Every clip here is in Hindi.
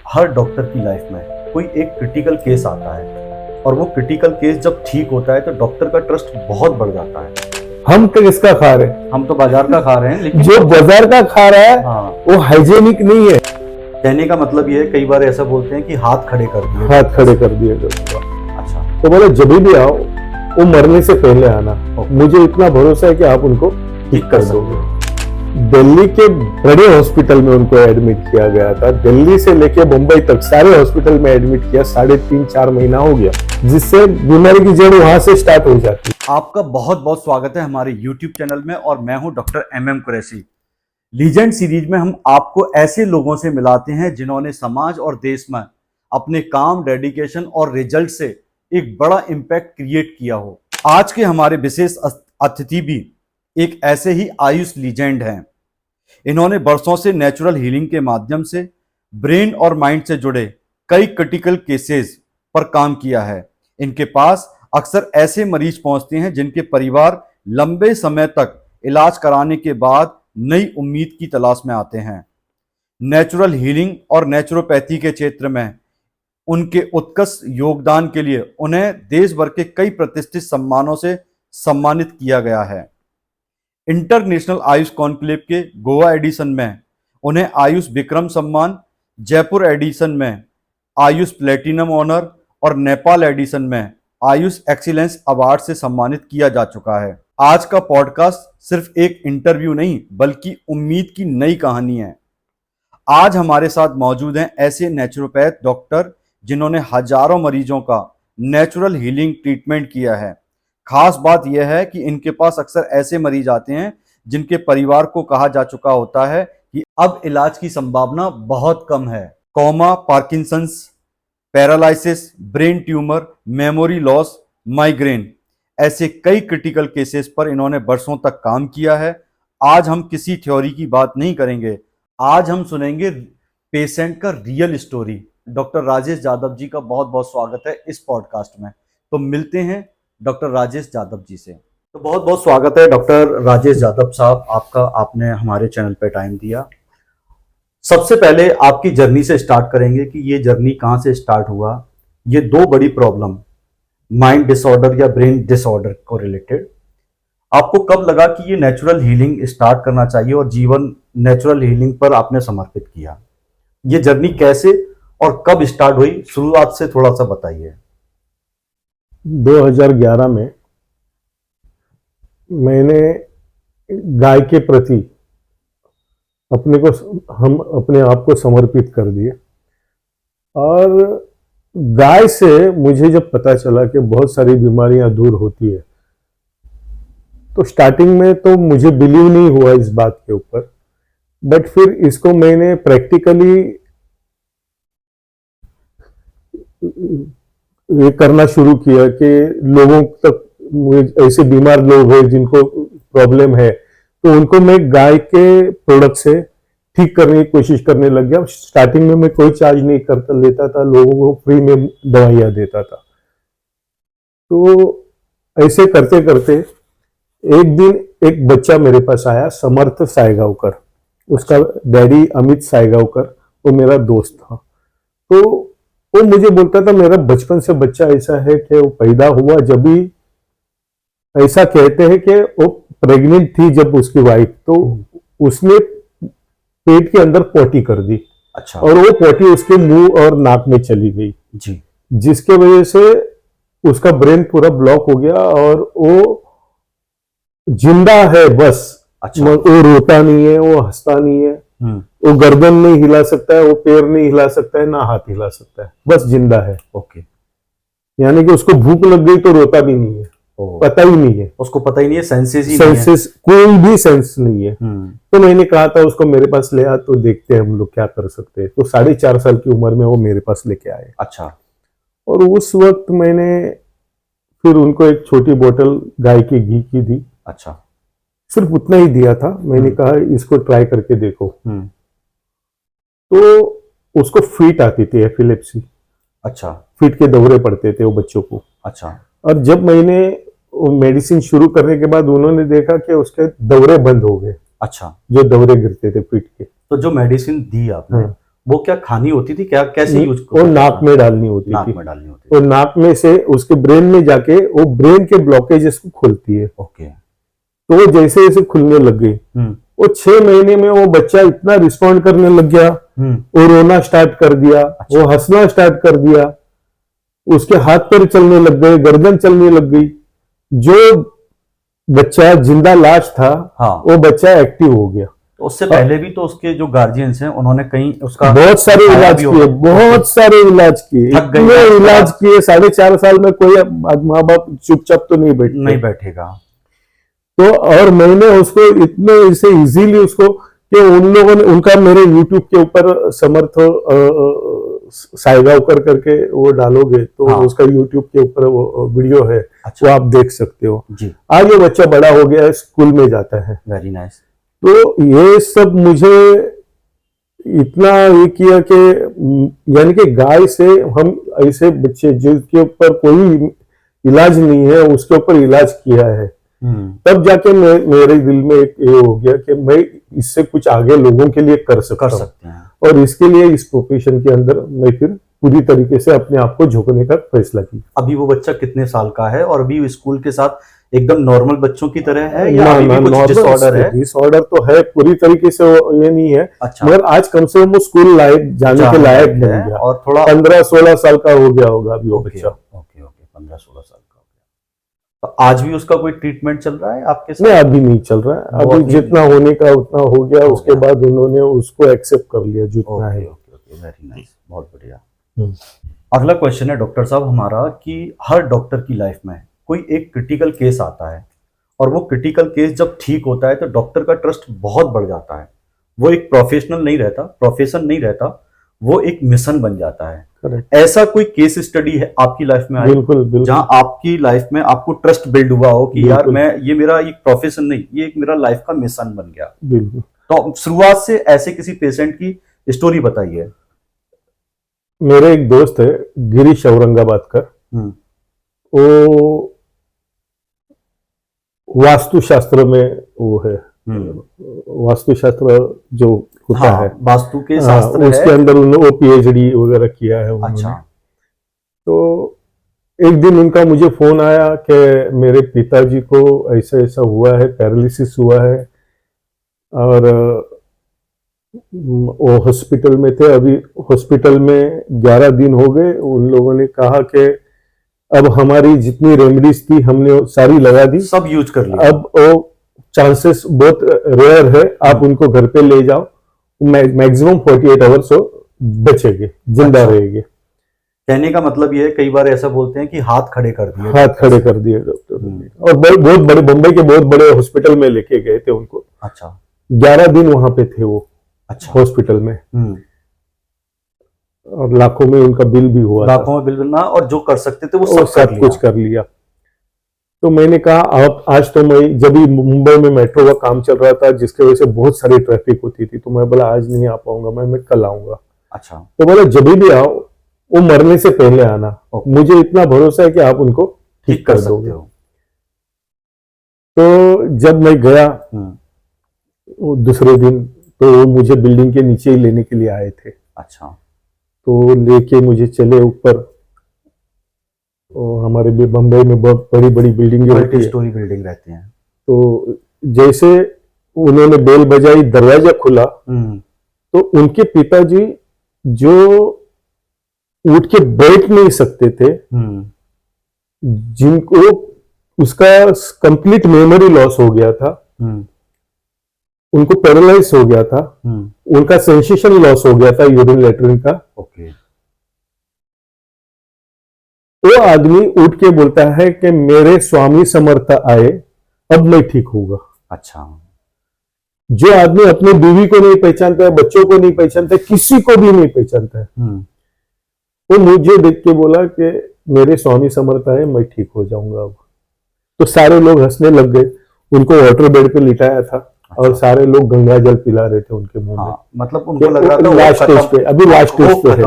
हर डॉक्टर की लाइफ में कोई एक क्रिटिकल केस आता है और वो क्रिटिकल केस जब ठीक होता है तो डॉक्टर का ट्रस्ट बहुत बढ़ जाता है। हम तो इसका खा रहे हैं, हम तो बाजार का खा रहे हैं लेकिन जो बाजार का खा रहा है हाँ, वो हाइजेनिक नहीं है। कहने का मतलब ये है, कई बार ऐसा बोलते हैं कि हाथ खड़े कर दिए। हाथ खड़े कर दिए गए। अच्छा, तो बोले जब भी आओ वो मरने से पहले आना, मुझे इतना भरोसा है कि आप उनको ठीक कर दोगे। दिल्ली के बड़े हॉस्पिटल में उनको एडमिट किया गया था, दिल्ली से लेके मुंबई तक सारे हॉस्पिटल में एडमिट किया, 3.5-4 महीना हो गया, जिससे बीमारी की जड़ वहां से स्टार्ट हो जाती है। आपका बहुत बहुत स्वागत है हमारे YouTube चैनल में और मैं हूं doctor MM Qureshi. Legend series में हम आपको ऐसे लोगों से मिलाते हैं जिन्होंने समाज और देश में अपने काम, डेडिकेशन और रिजल्ट से एक बड़ा इम्पैक्ट क्रिएट किया हो। आज के हमारे विशेष अतिथि भी एक ऐसे ही आयुष लीजेंड हैं। इन्होंने बरसों से नेचुरल हीलिंग के माध्यम से ब्रेन और माइंड से जुड़े कई क्रिटिकल केसेस पर काम किया है। इनके पास अक्सर ऐसे मरीज पहुंचते हैं जिनके परिवार लंबे समय तक इलाज कराने के बाद नई उम्मीद की तलाश में आते हैं। नेचुरल हीलिंग और नेचुरोपैथी के क्षेत्र में उनके उत्कृष्ट योगदान के लिए उन्हें देश भर के कई प्रतिष्ठित सम्मानों से सम्मानित किया गया है। इंटरनेशनल आयुष कॉन्क्लेव के गोवा एडिशन में उन्हें आयुष विक्रम सम्मान, जयपुर एडिशन में आयुष प्लेटिनम ऑनर और नेपाल एडिशन में आयुष एक्सीलेंस अवार्ड से सम्मानित किया जा चुका है। आज का पॉडकास्ट सिर्फ एक इंटरव्यू नहीं बल्कि उम्मीद की नई कहानी है। आज हमारे साथ मौजूद हैं ऐसे नेचुरोपैथ डॉक्टर जिन्होंने हजारों मरीजों का नेचुरल हीलिंग ट्रीटमेंट किया है। खास बात यह है कि इनके पास अक्सर ऐसे मरीज आते हैं जिनके परिवार को कहा जा चुका होता है कि अब इलाज की संभावना बहुत कम है। Coma, Parkinson's, paralysis, brain tumour, memory loss, migraine, ऐसे कई क्रिटिकल केसेस पर इन्होंने बरसों तक काम किया है। आज हम किसी थ्योरी की बात नहीं करेंगे, आज हम सुनेंगे पेशेंट का real story. Doctor Rajesh Yadav ji का बहुत बहुत स्वागत है इस पॉडकास्ट में। तो मिलते हैं डॉक्टर राजेश यादव जी से। तो बहुत बहुत स्वागत है डॉक्टर राजेश यादव साहब आपका, आपने हमारे चैनल पे टाइम दिया। सबसे पहले आपकी जर्नी से स्टार्ट करेंगे कि ये जर्नी कहाँ से स्टार्ट हुआ। ये दो बड़ी प्रॉब्लम, माइंड डिसऑर्डर या ब्रेन डिसऑर्डर को रिलेटेड, आपको कब लगा कि ये नेचुरल हीलिंग स्टार्ट करना चाहिए और जीवन नेचुरल हीलिंग पर आपने समर्पित किया? ये जर्नी कैसे और कब स्टार्ट हुई, शुरुआत से थोड़ा सा बताइए। 2011 में मैंने गाय के प्रति हम अपने आप को समर्पित कर दिए। और गाय से मुझे जब पता चला कि बहुत सारी बीमारियां दूर होती है, तो स्टार्टिंग में तो मुझे बिलीव नहीं हुआ इस बात के ऊपर, बट फिर इसको मैंने प्रैक्टिकली ये करना शुरू किया कि लोगों तक, ऐसे बीमार लोग हैं जिनको प्रॉब्लम है, तो उनको मैं गाय के प्रोडक्ट से ठीक करने की कोशिश करने लग गया। स्टार्टिंग में मैं कोई चार्ज नहीं करता लेता था, लोगों को फ्री में दवाइयां देता था। तो ऐसे करते करते एक दिन एक बच्चा मेरे पास आया, समर्थ सायगावकर, उसका डैडी अमित सायगावकर, वो मेरा दोस्त था। तो वो मुझे बोलता था मेरा बचपन से बच्चा ऐसा है कि वो पैदा हुआ जब भी, ऐसा कहते हैं कि वो प्रेग्नेंट थी जब उसकी वाइफ, तो उसने पेट के अंदर पोटी कर दी। अच्छा। और वो पोटी उसके मुंह और नाक में चली गई जी। जिसके वजह से उसका ब्रेन पूरा ब्लॉक हो गया और वो जिंदा है बस। अच्छा। वो रोता नहीं है, वो हंसता नहीं है, वो गर्दन नहीं हिला सकता है, वो पैर नहीं हिला सकता है, ना हाथ हिला सकता है, बस जिंदा है। ओके। यानी कि उसको भूख लग गई तो रोता भी नहीं है, पता ही नहीं है, उसको पता ही नहीं है, सेंसेस ही सेंसेस कोई भी सेंस नहीं है। तो मैंने कहा था उसको मेरे पास ले आ, तो देखते हैं हम लोग क्या कर सकते हैं। तो 4.5 साल की उम्र में वो मेरे पास लेके आए। अच्छा। और उस वक्त मैंने फिर उनको एक छोटी बोतल गाय के घी की दी। अच्छा। सिर्फ उतना ही दिया था। मैंने कहा इसको ट्राई करके देखो। तो उसको फीट आती थी, एपिलेप्सी। अच्छा। फीट के दौरे पड़ते थे वो बच्चों को। अच्छा। और जब मैंने मेडिसिन शुरू करने के बाद उन्होंने देखा कि उसके दौरे बंद हो गए। अच्छा। जो दौरे गिरते थे पीठ के। तो जो मेडिसिन दी आपने, वो क्या खानी होती थी, क्या कैसे यूज वो नाक में डालनी होती नाक थी, में डालनी होती और नाक में से उसके ब्रेन में जाके वो ब्रेन के ब्लॉकेजेस को खोलती है। ओके। तो वो जैसे जैसे खुलने लग गई, वो 6 महीने में वो बच्चा इतना रिस्पॉन्ड करने लग गया, वो रोना स्टार्ट कर दिया, वो हंसना स्टार्ट कर दिया, उसके हाथ पैर चलने लग गए, गर्दन चलने लग गई। जो बच्चा जिंदा लाश था, हाँ। वो बच्चा एक्टिव हो गया। तो उससे पहले भी तो उसके जो गार्जियंस हैं उन्होंने कहीं उसका बहुत सारे इलाज किए, बहुत सारे इलाज किए, इतने इलाज किए, 4.5 साल में कोई माँ बाप चुपचाप तो नहीं बैठेगा। तो और मैंने उसको इतने इसे इजीली उसको कि उन लोगों ने उनका मेरे YouTube के ऊपर समर्थ सायगावकर करके वो डालोगे तो हाँ। उसका YouTube के ऊपर वो वीडियो है। अच्छा। वो आप देख सकते हो जी। आज ये बच्चा बड़ा हो गया है, स्कूल में जाता है। Very nice. तो ये सब मुझे इतना ये किया कि यानी कि गाय से हम ऐसे बच्चे जिसके ऊपर कोई इलाज नहीं है उसके ऊपर इलाज किया है, तब जाके मेरे दिल में एक ये हो गया कि मैं इससे कुछ आगे लोगों के लिए कर सकते हैं, और इसके लिए इस प्रोफेशन के अंदर मैं फिर पूरी तरीके से अपने आप को झोंकने का फैसला किया। अभी वो बच्चा कितने साल का है और अभी स्कूल के साथ एकदम नॉर्मल बच्चों की तरह है या अभी भी कुछ डिसऑर्डर है? डिसऑर्डर तो है, पूरी तरीके से ये नहीं है। अच्छा। मगर आज कम से कम वो स्कूल लायक जाने के लायक बन गया, और थोड़ा 15-16 साल का हो गया होगा अभी वो बच्चा। ओके 15-16 साल का हो गया। तो आज भी उसका कोई ट्रीटमेंट चल रहा है आपके साथ? नहीं, अभी नहीं चल रहा है, अभी जितना होने का उतना हो गया, उसके बाद उन्होंने उसको एक्सेप्ट कर लिया जितना है। वेरी नाइस, बहुत बढ़िया। अगला क्वेश्चन है डॉक्टर साहब हमारा कि हर डॉक्टर की लाइफ में कोई एक क्रिटिकल केस आता है और वो क्रिटिकल केस जब ठीक होता है तो डॉक्टर का ट्रस्ट बहुत बढ़ जाता है। वो एक प्रोफेशन नहीं रहता, वो एक मिशन बन जाता है। Correct. ऐसा कोई केस स्टडी है आपकी लाइफ में आई? बिल्कुल। जहां आपकी लाइफ में आपको ट्रस्ट बिल्ड हुआ हो कि यार ये मेरा एक प्रोफेशन नहीं, ये एक मेरा लाइफ का मिशन बन गया। बिल्कुल। तो शुरुआत से ऐसे किसी पेशेंट की स्टोरी बताइए। मेरे एक दोस्त है गिरीश औरंगाबाद का, वो वास्तुशास्त्र में वो है, वास्तुशास्त्र जो होता है, वास्तु के शास्त्र है, उसके अंदर उन्होंने पीएचडी वगैरह किया है उन्होंने। अच्छा। तो एक दिन उनका मुझे फोन आया कि मेरे पिताजी को ऐसा ऐसा हुआ है, पैरालिसिस हुआ है, और वो हॉस्पिटल में थे। अभी हॉस्पिटल में 11 दिन हो गए। उन लोगों ने कहा कि अब हमारी जितनी रेमेडीज थी हमने सारी लगा दी, सब यूज कर लिया, अब वो चांसेस बहुत रेयर है, आप उनको घर पे ले जाओ, मैक्सिमम 48 आवर्स बचेंगे, जिंदा रहेंगे। कहने का मतलब ये है, कई बार ऐसा बोलते हैं कि हाथ खड़े कर दिए डॉक्टर, और बहुत बड़े बम्बई के बहुत बड़े हॉस्पिटल में लेके गए थे उनको। अच्छा। 11 दिन वहां पे थे वो। अच्छा। हॉस्पिटल में, और लाखों में उनका बिल भी हुआ, लाखों में बिल बनना, और जो कर सकते थे वो सब कुछ कर लिया। तो मैंने कहा आप आज तो मैं जब भी मुंबई में मेट्रो का काम चल रहा था जिसकी वजह से बहुत सारी ट्रैफिक होती थी, तो मैं बोला आज नहीं आ पाऊंगा, मैं कल आऊंगा। अच्छा। तो बोला जब भी आओ वो मरने से पहले आना, मुझे इतना भरोसा है कि आप उनको ठीक कर दोगे। तो जब मैं गया दूसरे दिन, तो वो मुझे बिल्डिंग के नीचे ही लेने के लिए आए थे। अच्छा। तो लेके मुझे चले ऊपर, हमारे भी बम्बई में बहुत बड़ी बड़ी बिल्डिंग रहती है, स्टोरी बिल्डिंग रहती हैं। तो जैसे उन्होंने बेल बजाई, दरवाजा खुला, तो उनके पिताजी जो उठ के बैठ नहीं सकते थे, जिनको उसका कंप्लीट मेमोरी लॉस हो गया था, उनको पैरालाइज हो गया था, उनका सेंसेशन लॉस हो गया था यूरिन लैट्रिन का। ओके। वो आदमी उठ के बोलता है कि मेरे स्वामी समर्थ आए, अब मैं ठीक होगा। अच्छा। जो आदमी अपनी बीवी को नहीं पहचानता है, बच्चों को नहीं पहचानता है, किसी को भी नहीं पहचानता है, वो मुझे देख के बोला कि मेरे स्वामी समर्थ आए, मैं ठीक हो जाऊंगा अब। तो सारे लोग हंसने लग गए। उनको वाटर बेड पे लिटाया था। अच्छा। और सारे लोग गंगा जल पिला रहे थे उनके मुंह में। मतलब उनको लग रहा था लास्ट स्टेज पे, अभी लास्ट स्टेज पे है,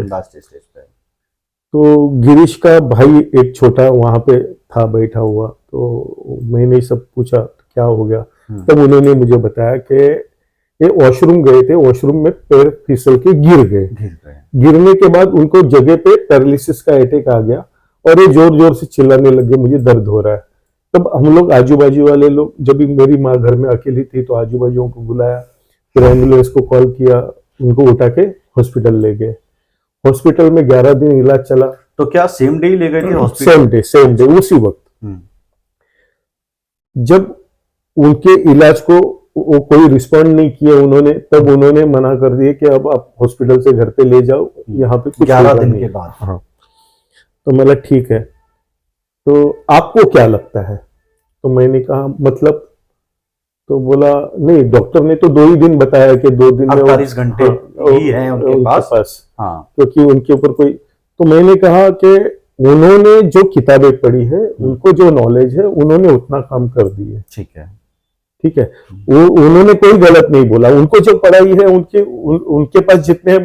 लास्ट स्टेज पे। तो गिरीश का भाई एक छोटा वहां पे था बैठा हुआ, तो मैंने सब पूछा क्या हो गया, तब उन्होंने मुझे बताया कि ये वॉशरूम गए थे, वॉशरूम में पैर फिसल के गिर गए। गिरने के बाद उनको जगह पे पैरालिसिस का अटैक आ गया और ये जोर जोर से चिल्लाने लगे, मुझे दर्द हो रहा है। तब हम लोग आजू बाजू वाले लोग, जब भी मेरी माँ घर में अकेली थी तो आजू बाजू को बुलाया, फिर एम्बुलेंस को कॉल किया, उनको उठा के हॉस्पिटल ले गए। हॉस्पिटल में 11 दिन इलाज चला। तो क्या सेम डे ही ले गए थे हॉस्पिटल? सेम डे उसी वक्त। जब उनके इलाज को वो कोई रिस्पॉन्ड नहीं किया उन्होंने, तब उन्होंने मना कर दिया कि अब आप हॉस्पिटल से घर पे ले जाओ, यहाँ पे कुछ 11 दिन के बाद। हाँ, तो मैंने ठीक है, तो आपको क्या लगता है? तो मैंने कहा मतलब, तो बोला नहीं, डॉक्टर ने तो 2 ही दिन बताया कि 2 दिन में 48 घंटे ही है उनके पास। हाँ, क्योंकि उनके ऊपर कोई, तो मैंने कहा कि उन्होंने जो किताबें पढ़ी है, उनको जो नॉलेज है, उन्होंने उतना काम कर दी है। ठीक है, ठीक है, वो उन्होंने कोई गलत नहीं बोला। उनको जो पढ़ाई है, उनके पास जितने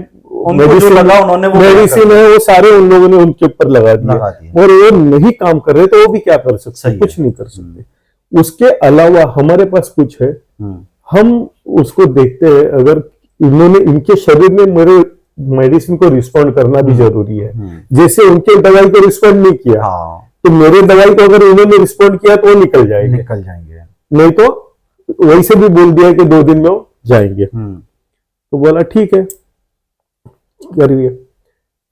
मेडिसिन है वो सारे उन लोगों ने उनके ऊपर लगा दिए, और वो नहीं काम कर रहे तो वो भी क्या कर सकते, कुछ नहीं कर सकते। उसके अलावा हमारे पास कुछ है, हम उसको देखते हैं। अगर इन्होंने, इनके शरीर में मेरे मेडिसिन को रिस्पॉन्ड करना भी जरूरी है। जैसे उनके दवाई को रिस्पॉन्ड नहीं किया, तो मेरे दवाई को अगर उन्होंने रिस्पॉन्ड किया तो वो निकल जाएंगे, नहीं तो वैसे भी बोल दिया कि 2 दिन में वो जाएंगे। तो बोला ठीक है, करिए।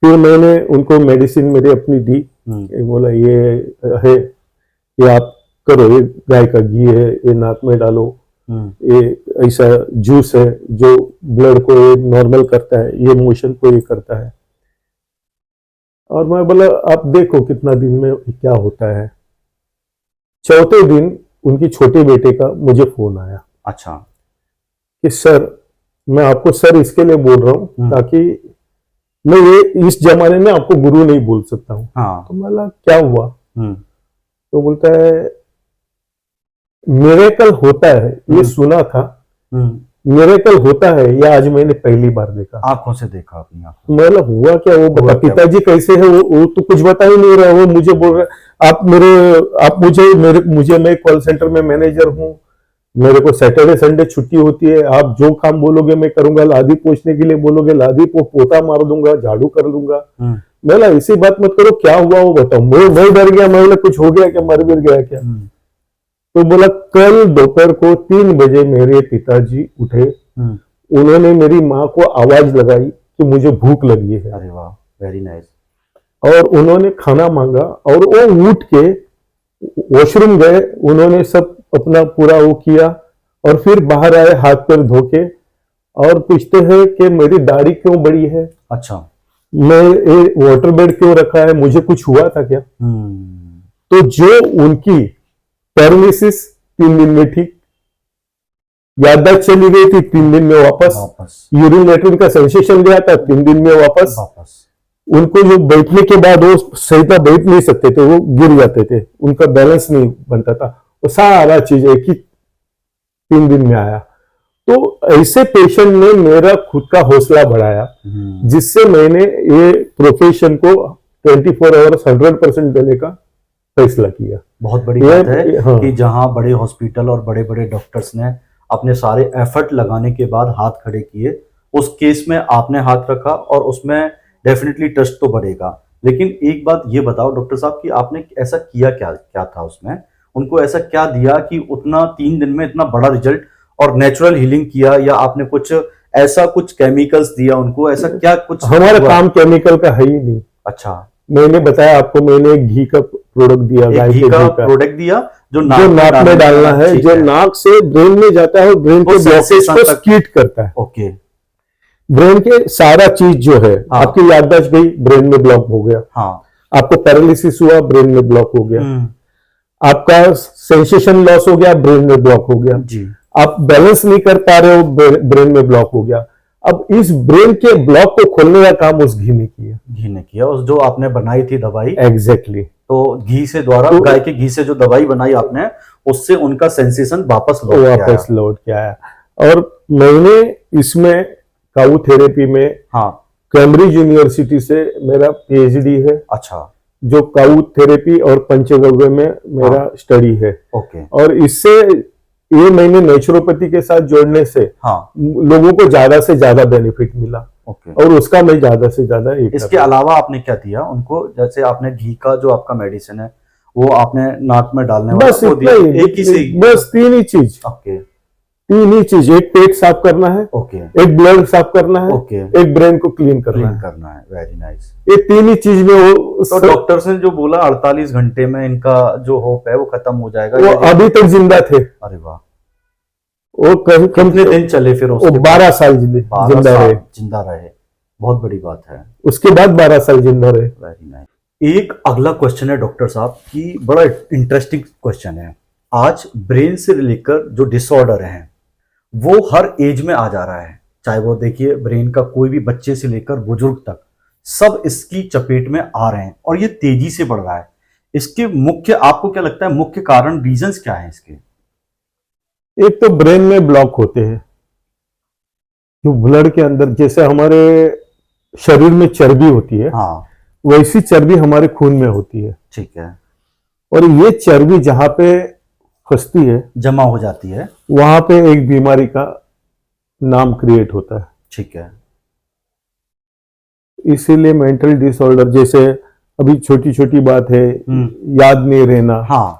फिर मैंने उनको मेडिसिन मेरी अपनी दी, बोला ये है, ये आप करो, ये गाय का घी है, ये नाक में डालो, ये ऐसा जूस है जो ब्लड को ये नॉर्मल करता है, ये मोशन को ये करता है। और मैं बोला आप देखो कितना दिन में क्या होता है। चौथे दिन उनकी छोटे बेटे का मुझे फोन आया। अच्छा, कि सर, मैं आपको सर इसके लिए बोल रहा हूँ ताकि मैं ये इस जमाने में आपको गुरु नहीं बोल सकता हूँ। हाँ। तो मैं क्या हुआ? तो बोलता है मिरेकल होता है, ये सुना था, मिरेकल होता है, ये आज मैंने पहली बार देखा, आंखों से देखा अपनी आंखों। मतलब हुआ क्या? वो बता, पिताजी कैसे है? वो तो कुछ बता ही नहीं रहा। वो मुझे बोल रहा आप मुझे मैं कॉल सेंटर में मैनेजर हूँ, मेरे को सैटरडे संडे छुट्टी होती है, आप जो काम बोलोगे मैं करूंगा, लादी पोछने के लिए बोलोगे लादी पोता मार दूंगा, झाड़ू कर दूंगा। बोला ऐसी बात मत करो, क्या हुआ वो बताओ। मैं डर गया, मैं कुछ हो गया क्या, मर गिर गया क्या? तो बोला कल दोपहर को 3 बजे मेरे पिताजी उठे, उन्होंने मेरी माँ को आवाज लगाई कि मुझे भूख लगी है। अरे वाह, वेरी नाइस। और उन्होंने खाना मांगा और वो उठ के वॉशरूम गए, उन्होंने सब अपना पूरा वो किया और फिर बाहर आए हाथ पैर धोके और पूछते हैं कि मेरी दाढ़ी क्यों बड़ी है? अच्छा, मैं वाटर बेड क्यों रखा है, मुझे कुछ हुआ था क्या? तो जो उनकी पैरालिसिस 3 दिन में ठीक, याददाश्त चली गई थी 3 दिन में वापस, यूरिन लेटरिन का सेंसेशन गया था 3 दिन में वापस। उनको जो बैठने के बाद वो सही तरह बैठ नहीं सकते थे, वो गिर जाते थे, उनका बैलेंस नहीं बनता था, वो सारा चीज एक ही 3 दिन में आया। तो ऐसे पेशेंट ने मेरा खुद का हौसला बढ़ाया, जिससे मैंने ये प्रोफेशन को 24 आवर्स 100% देने का फैसला किया। बहुत बड़ी बात है। हाँ। कि जहां बड़े हॉस्पिटल और बड़े बड़े डॉक्टर्स ने अपने सारे एफर्ट लगाने के बाद हाथ खड़े किए, उस केस में आपने हाथ रखा और उसमें डेफिनेटली ट्रस्ट तो बढ़ेगा। लेकिन एक बात ये बताओ डॉक्टर साहब कि आपने ऐसा किया क्या था उसमें, उनको ऐसा क्या दिया कि उतना 3 दिन में इतना बड़ा रिजल्ट और नेचुरल हीलिंग किया, या आपने कुछ ऐसा कुछ केमिकल्स दिया उनको, ऐसा क्या कुछ? हमारा काम केमिकल का है ही नहीं। अच्छा, मैंने बताया आपको, मैंने घी का प्रोडक्ट दिया, गाय के घी का प्रोडक्ट दिया जो नाक में डालना है, जो नाक से ब्रेन में जाता है और ब्रेन के ब्लॉकेज को स्कीट करता है। ओके, ब्रेन के सारा चीज जो है, हाँ। आपकी याददाश्त गई, ब्रेन में ब्लॉक हो गया। हाँ। आपको पैरालिसिस हुआ, ब्रेन में ब्लॉक हो गया। आपका सेंसेशन लॉस हो गया, ब्रेन में ब्लॉक हो गया जी। आप बैलेंस नहीं कर पा रहे हो, ब्रेन में ब्लॉक हो गया। अब इस ब्रेन के ब्लॉक को खोलने का काम उस घी ने किया, उस जो आपने बनाई थी दवाई। एग्जैक्टली। तो घी से द्वारा, गाय के घी से जो दवाई बनाई आपने, उससे उनका सेंसेशन वापस लौट के आया। और मैंने इसमें काऊ थेरेपी में, हाँ, कैम्ब्रिज यूनिवर्सिटी से मेरा पीएचडी है। अच्छा, जो काऊ थेरेपी और पंचगव्य में मेरा स्टडी है। ओके। और इससे ये मैंने नेचुरोपैथी के साथ जोड़ने से हाँ लोगों को ज्यादा से ज्यादा बेनिफिट मिला, ओके। और उसका मैं ज्यादा से ज्यादा इसके अलावा आपने क्या दिया उनको? जैसे आपने घी का जो आपका मेडिसिन है वो आपने नाक में डालने वाला बस वो इतना दिया, ही, एक ही से? बस तीन ही चीज, ओके तीन ही चीज, एक पेट साफ करना है, ओके एक ब्लड साफ करना है, ओके, एक ब्रेन को क्लीन करना क्लीन है। करना है, वेरी नाइस। ये तीन ही चीज में वो तो डॉक्टर्स ने जो बोला 48 घंटे में इनका जो होप है वो खत्म हो जाएगा, वो अभी तक जिंदा थे। अरे वाह। वो कितने दिन चले फिर? वो 12 साल जिंदा रहे। जिंदा रहे, बहुत बड़ी बात है। उसके बाद 12 साल जिंदा रहे। Very nice. एक अगला क्वेश्चन है डॉक्टर साहब की, बड़ा इंटरेस्टिंग क्वेश्चन है। आज ब्रेन से लेकर जो डिसऑर्डर है वो हर एज में आ जा रहा है, चाहे वो देखिए ब्रेन का कोई भी बच्चे से लेकर बुजुर्ग तक सब इसकी चपेट में आ रहे हैं और ये तेजी से बढ़ रहा है। इसके मुख्य, आपको क्या लगता है मुख्य कारण, रीजंस क्या है इसके? एक तो ब्रेन में ब्लॉक होते हैं, जो ब्लड के अंदर, जैसे हमारे शरीर में चर्बी होती है, हाँ वैसी चर्बी हमारे खून में होती है। ठीक है। और ये चर्बी जहां पे फंसती है, जमा हो जाती है, वहां पे एक बीमारी का नाम क्रिएट होता है। ठीक है। इसीलिए मेंटल डिसऑर्डर, जैसे अभी छोटी छोटी बात है, याद नहीं रहना, हाँ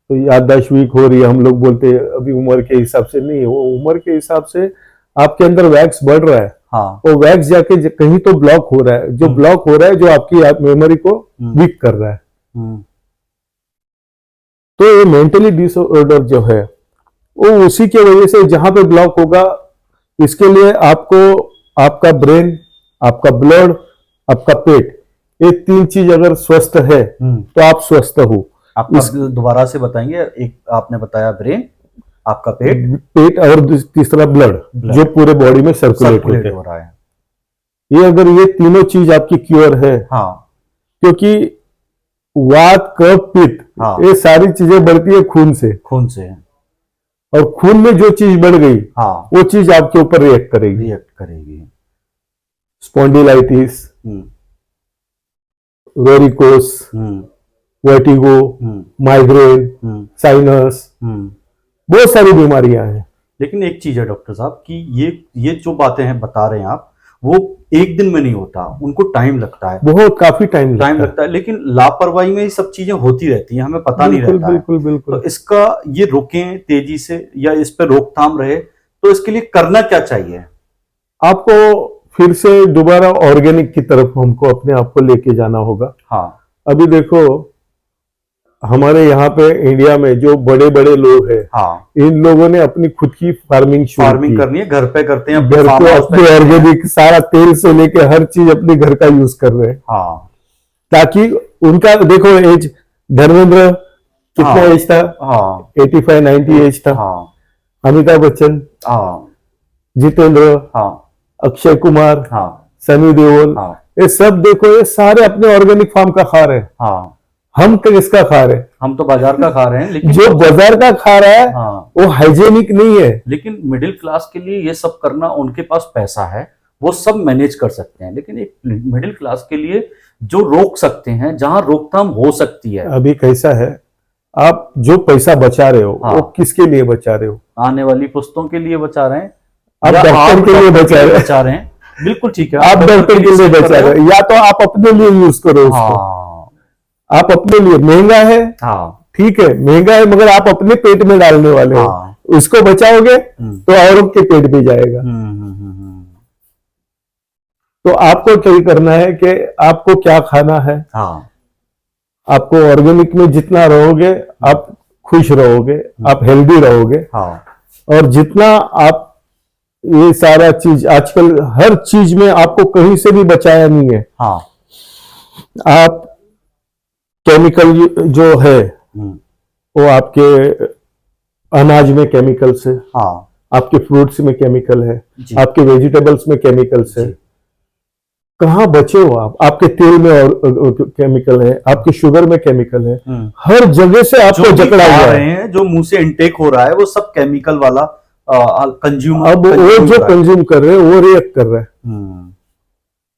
तो याददाश्त वीक हो रही है, हम लोग बोलते हैं अभी उम्र के हिसाब से नहीं, वो उम्र के हिसाब से आपके अंदर वैक्स बढ़ रहा है, हाँ वो वैक्स जाके कहीं तो ब्लॉक हो रहा है, जो ब्लॉक हो रहा है जो आपकी मेमोरी को वीक कर रहा है। तो ये मेंटली डिसऑर्डर जो है वो उसी के वजह से, जहां पे ब्लॉक होगा, इसके लिए आपको आपका ब्रेन, आपका ब्लड, आपका पेट, ये तीन चीज अगर स्वस्थ है तो आप स्वस्थ हो। आप दोबारा से बताएंगे? एक आपने बताया ब्रेन, आपका पेट और तीसरा ब्लड, जो पूरे बॉडी में सर्कुलेट हो रहा है। ये अगर ये तीनों चीज आपकी क्योर है, हाँ क्योंकि वात, कफ, पित्त, हाँ, ये सारी चीजें बढ़ती है खून से, और खून में जो चीज बढ़ गई, हाँ, वो चीज आपके ऊपर रिएक्ट करेगी। Spondylitis, varicose, vertigo, migraine, sinus, बहुत सारी बीमारियां हैं। लेकिन एक चीज है डॉक्टर साहब कि ये जो बातें हैं बता रहे हैं आप, वो एक दिन में नहीं होता, उनको टाइम लगता है, बहुत काफी टाइम लगता है। लेकिन लापरवाही में ये सब चीजें होती रहती हैं, हमें पता नहीं रहता बिल्कुल बिल्कुल। तो इसका ये रोकें तेजी से, या इस पर रोकथाम रहे, तो इसके लिए करना क्या चाहिए? आपको फिर से दोबारा ऑर्गेनिक की तरफ हमको अपने आप को लेके जाना होगा। हाँ अभी देखो हमारे यहाँ पे इंडिया में जो बड़े बड़े लोग हैं, हाँ, इन लोगों ने अपनी खुद की फार्मिंग करनी है, घर पे करते हैं, घर पे अपने ऑर्गेनिक, सारा तेल से लेके हर चीज अपने घर का यूज कर रहे हैं। हाँ, ताकि उनका देखो एज, धर्मेंद्र कितना एज था? हाँ 85 90 एज था। हाँ, अमिताभ बच्चन, हाँ, जितेंद्र, हाँ, अक्षय कुमार, हाँ, सनी देओल, हाँ, ये सब देखो, ये सारे अपने ऑर्गेनिक फार्म का खा रहे हैं। हाँ, हम किसका खा रहे हैं? हम तो बाजार का खा रहे हैं, लेकिन जो बाजार का खा रहा है, हाँ, वो हाइजेनिक नहीं है। लेकिन मिडिल क्लास के लिए ये सब करना, उनके पास पैसा है, वो सब मैनेज कर सकते हैं। लेकिन एक मिडिल क्लास के लिए जो रोक सकते हैं, जहां रोकथाम हो सकती है। अभी कैसा है, आप जो पैसा बचा रहे हो, हाँ, वो किसके लिए बचा रहे हो? आने वाली पुस्तों के लिए बचा रहे हैं, आप डॉक्टर के लिए बचा रहे हैं। बिल्कुल ठीक है, आप डॉक्टर के लिए बचा रहे हो, या तो आप अपने लिए यूज करो उसको। हाँ, आप अपने लिए, महंगा है, हाँ, ठीक है महंगा है, मगर आप अपने पेट में डालने वाले हो, हाँ, उसको बचाओगे तो औरों के पेट में जाएगा। तो आपको क्या करना है कि आपको क्या खाना है। हाँ, आपको ऑर्गेनिक में जितना रहोगे आप खुश रहोगे, आप हेल्दी रहोगे। हाँ, और जितना आप ये सारा चीज, आजकल हर चीज में आपको कहीं से भी बचाया नहीं है। हाँ, आप केमिकल जो है वो आपके अनाज में केमिकल्स है, हाँ, आपके फ्रूट्स में केमिकल है, आपके वेजिटेबल्स में केमिकल्स है। कहाँ बचे हो आप? आपके तेल में और केमिकल है, आपके शुगर में केमिकल है, हर जगह से आपको जकड़ा हुआ है। जो मुंह से इनटेक हो रहा है वो सब केमिकल वाला कंज्यूम। अब वो जो कंज्यूम कर रहे हैं वो रिएक्ट कर रहा है।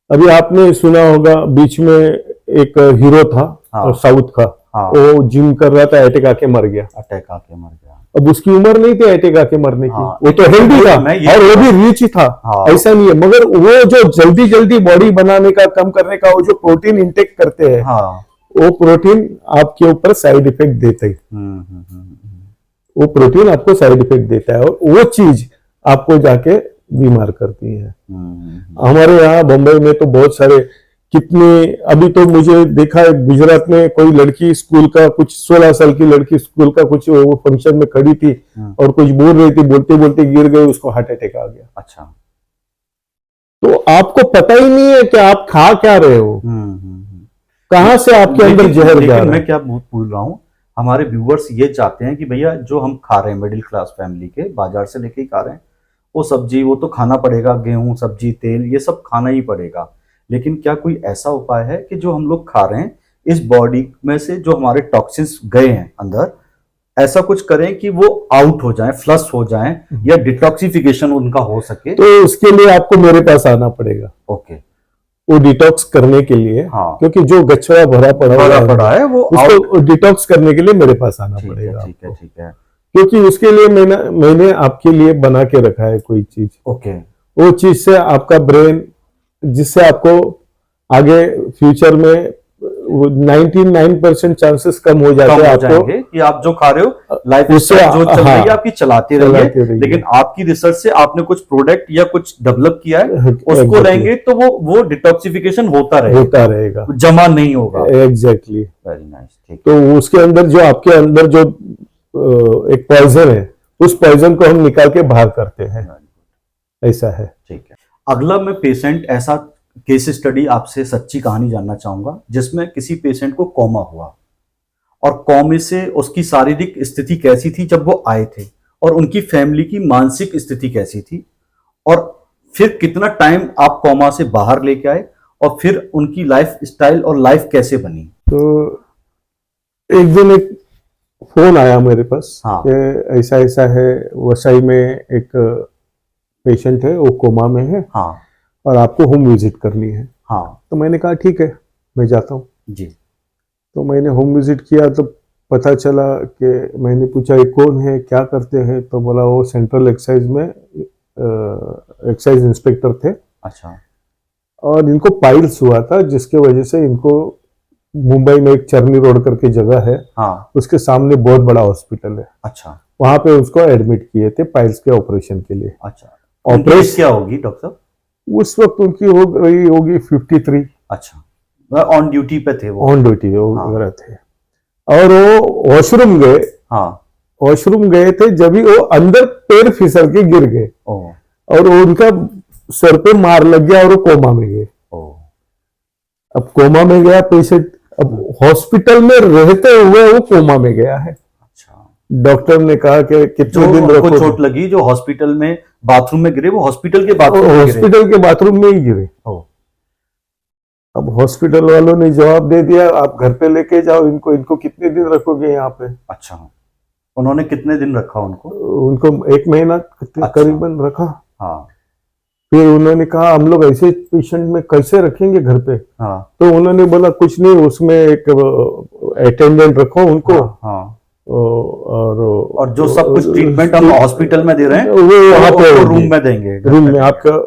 अभी आपने सुना होगा, बीच में एक हीरो था, हाँ, साउथ का, हाँ, वो जिम कर रहा था, अटैक आके मर गया। अब उसकी उम्र नहीं थी अटैक आके मरने की, हाँ, वो तो हेल्दी था मैं ये और वो भी रिच था। हाँ। ऐसा नहीं है, मगर वो जो जल्दी जल्दी बॉडी बनाने का, कम करने का, वो जो प्रोटीन इंटेक करते हैं, हाँ। वो प्रोटीन आपके ऊपर साइड इफेक्ट देते हैं। वो प्रोटीन आपको साइड इफेक्ट देता है और वो चीज आपको जाके बीमार करती है। हमारे यहाँ बम्बई में तो बहुत सारे, कितने, अभी तो मुझे देखा है गुजरात में कोई लड़की स्कूल का, कुछ 16 साल की लड़की स्कूल का कुछ वो फंक्शन में खड़ी थी और कुछ बोल रही थी, बोलते बोलते गिर गई, उसको हार्ट अटैक आ गया। अच्छा। तो आपको पता ही नहीं है कि आप खा क्या रहे हो, कहां से आपके अंदर जहर जा रहा है। मैं क्या बोल रहा हूँ, हमारे व्यूअर्स ये चाहते हैं कि भैया जो हम खा रहे हैं मिडिल क्लास फैमिली के, बाजार से लेके ही खा रहे हैं, वो सब्जी वो तो खाना पड़ेगा, गेहूं सब्जी तेल ये सब खाना ही पड़ेगा, लेकिन क्या कोई ऐसा उपाय है कि जो हम लोग खा रहे हैं इस बॉडी में से जो हमारे टॉक्सिन्स गए हैं अंदर, ऐसा कुछ करें कि वो आउट हो जाएं, फ्लश हो जाएं, या डिटॉक्सिफिकेशन उनका हो सके? तो उसके लिए आपको मेरे पास आना पड़ेगा। ओके। वो डिटॉक्स करने के लिए, हाँ। क्योंकि जो गछड़ा भरा पड़ा है वो उसको डिटॉक्स करने के लिए मेरे पास आना पड़ेगा। ठीक है, ठीक है। क्योंकि उसके लिए मैंने आपके लिए बना के रखा है कोई चीज। ओके। वो चीज से आपका ब्रेन, जिससे आपको आगे फ्यूचर में 99% चांसेस कम हो जाते हैं आपको कि आप जो खा रहे हो लाइफ उससे जो चल रही है हाँ, आपकी चलाते रहिए, लेकिन आपकी रिसर्च से आपने कुछ प्रोडक्ट या कुछ डेवलप किया है उसको लेंगे तो वो डिटॉक्सिफिकेशन होता रहेगा, जमा नहीं होगा। एग्जैक्टली। Very nice. ठीक। तो उसके अंदर जो आपके अंदर जो एक पॉइजन है, उस पॉइजन को हम निकाल के बाहर करते हैं, ऐसा है। ठीक है। अगला मैं पेशेंट ऐसा केस स्टडी आपसे सच्ची कहानी जानना चाहूंगा जिसमें किसी पेशेंट को कोमा हुआ और कोमे से उसकी शारीरिक स्थिति कैसी थी जब वो आए थे, और उनकी फैमिली की मानसिक स्थिति कैसी थी, और फिर कितना टाइम आप कोमा से बाहर लेके आए, और फिर उनकी लाइफ स्टाइल और लाइफ कैसे बनी। तो एक दिन एक फोन आया मेरे पास। हाँ। कि ऐसा ऐसा है, वसई में एक पेशेंट है, वो कोमा में है। हाँ। और आपको होम विजिट करनी है। हाँ। तो मैंने कहा ठीक है, मैं जाता हूँ जी। तो मैंने होम विजिट किया तो पता चला कि, मैंने पूछा ये कौन है, क्या करते हैं, तो बोला वो सेंट्रल एक्साइज में एक्साइज इंस्पेक्टर थे। अच्छा। और इनको पाइल्स हुआ था, जिसके वजह से इनको मुंबई में एक चरनी रोड करके जगह है, हाँ, उसके सामने बहुत बड़ा हॉस्पिटल है। अच्छा। वहां पे उसको एडमिट किए थे पाइल्स के ऑपरेशन के लिए। अच्छा। ऑपरेशन क्या होगी डॉक्टर साहब? उस वक्त उनकी हो गई होगी 53। अच्छा। ऑन ड्यूटी पे थे वो? ऑन ड्यूटी हाँ। वगैरह थे। और वो वॉशरूम गए। हाँ। वॉशरूम गए थे, जब ही वो अंदर पैर फिसल के गिर गए और उनका सर पे मार लग गया और वो कोमा में गए। अब कोमा में गया पेशेंट, अब हॉस्पिटल में रहते हुए वो कोमा में गया है। अच्छा। डॉक्टर ने कहा कि कितने दिन रखो। चोट लगी जो हॉस्पिटल में बाथरूम में गिरे, वो हॉस्पिटल के बाथरूम में ही गिरे। अब हॉस्पिटल वालों ने जवाब दे दिया, आप घर पे लेके जाओ इनको, इनको कितने दिन रखोगे यहाँ पे। अच्छा। उन्होंने कितने दिन रखा उनको? उनको 1 महीना करीबन रखा। हाँ। फिर उन्होंने कहा हम लोग ऐसे पेशेंट में कैसे रखेंगे घर पे। हाँ। तो उन्होंने बोला कुछ नहीं, उसमें एक अटेंडेंट रखो उनको। हाँ। और जो सब कुछ ट्रीटमेंट हम हॉस्पिटल में दे रहे हैं वो वहाँ पे रूम में देंगे। रूम में आपका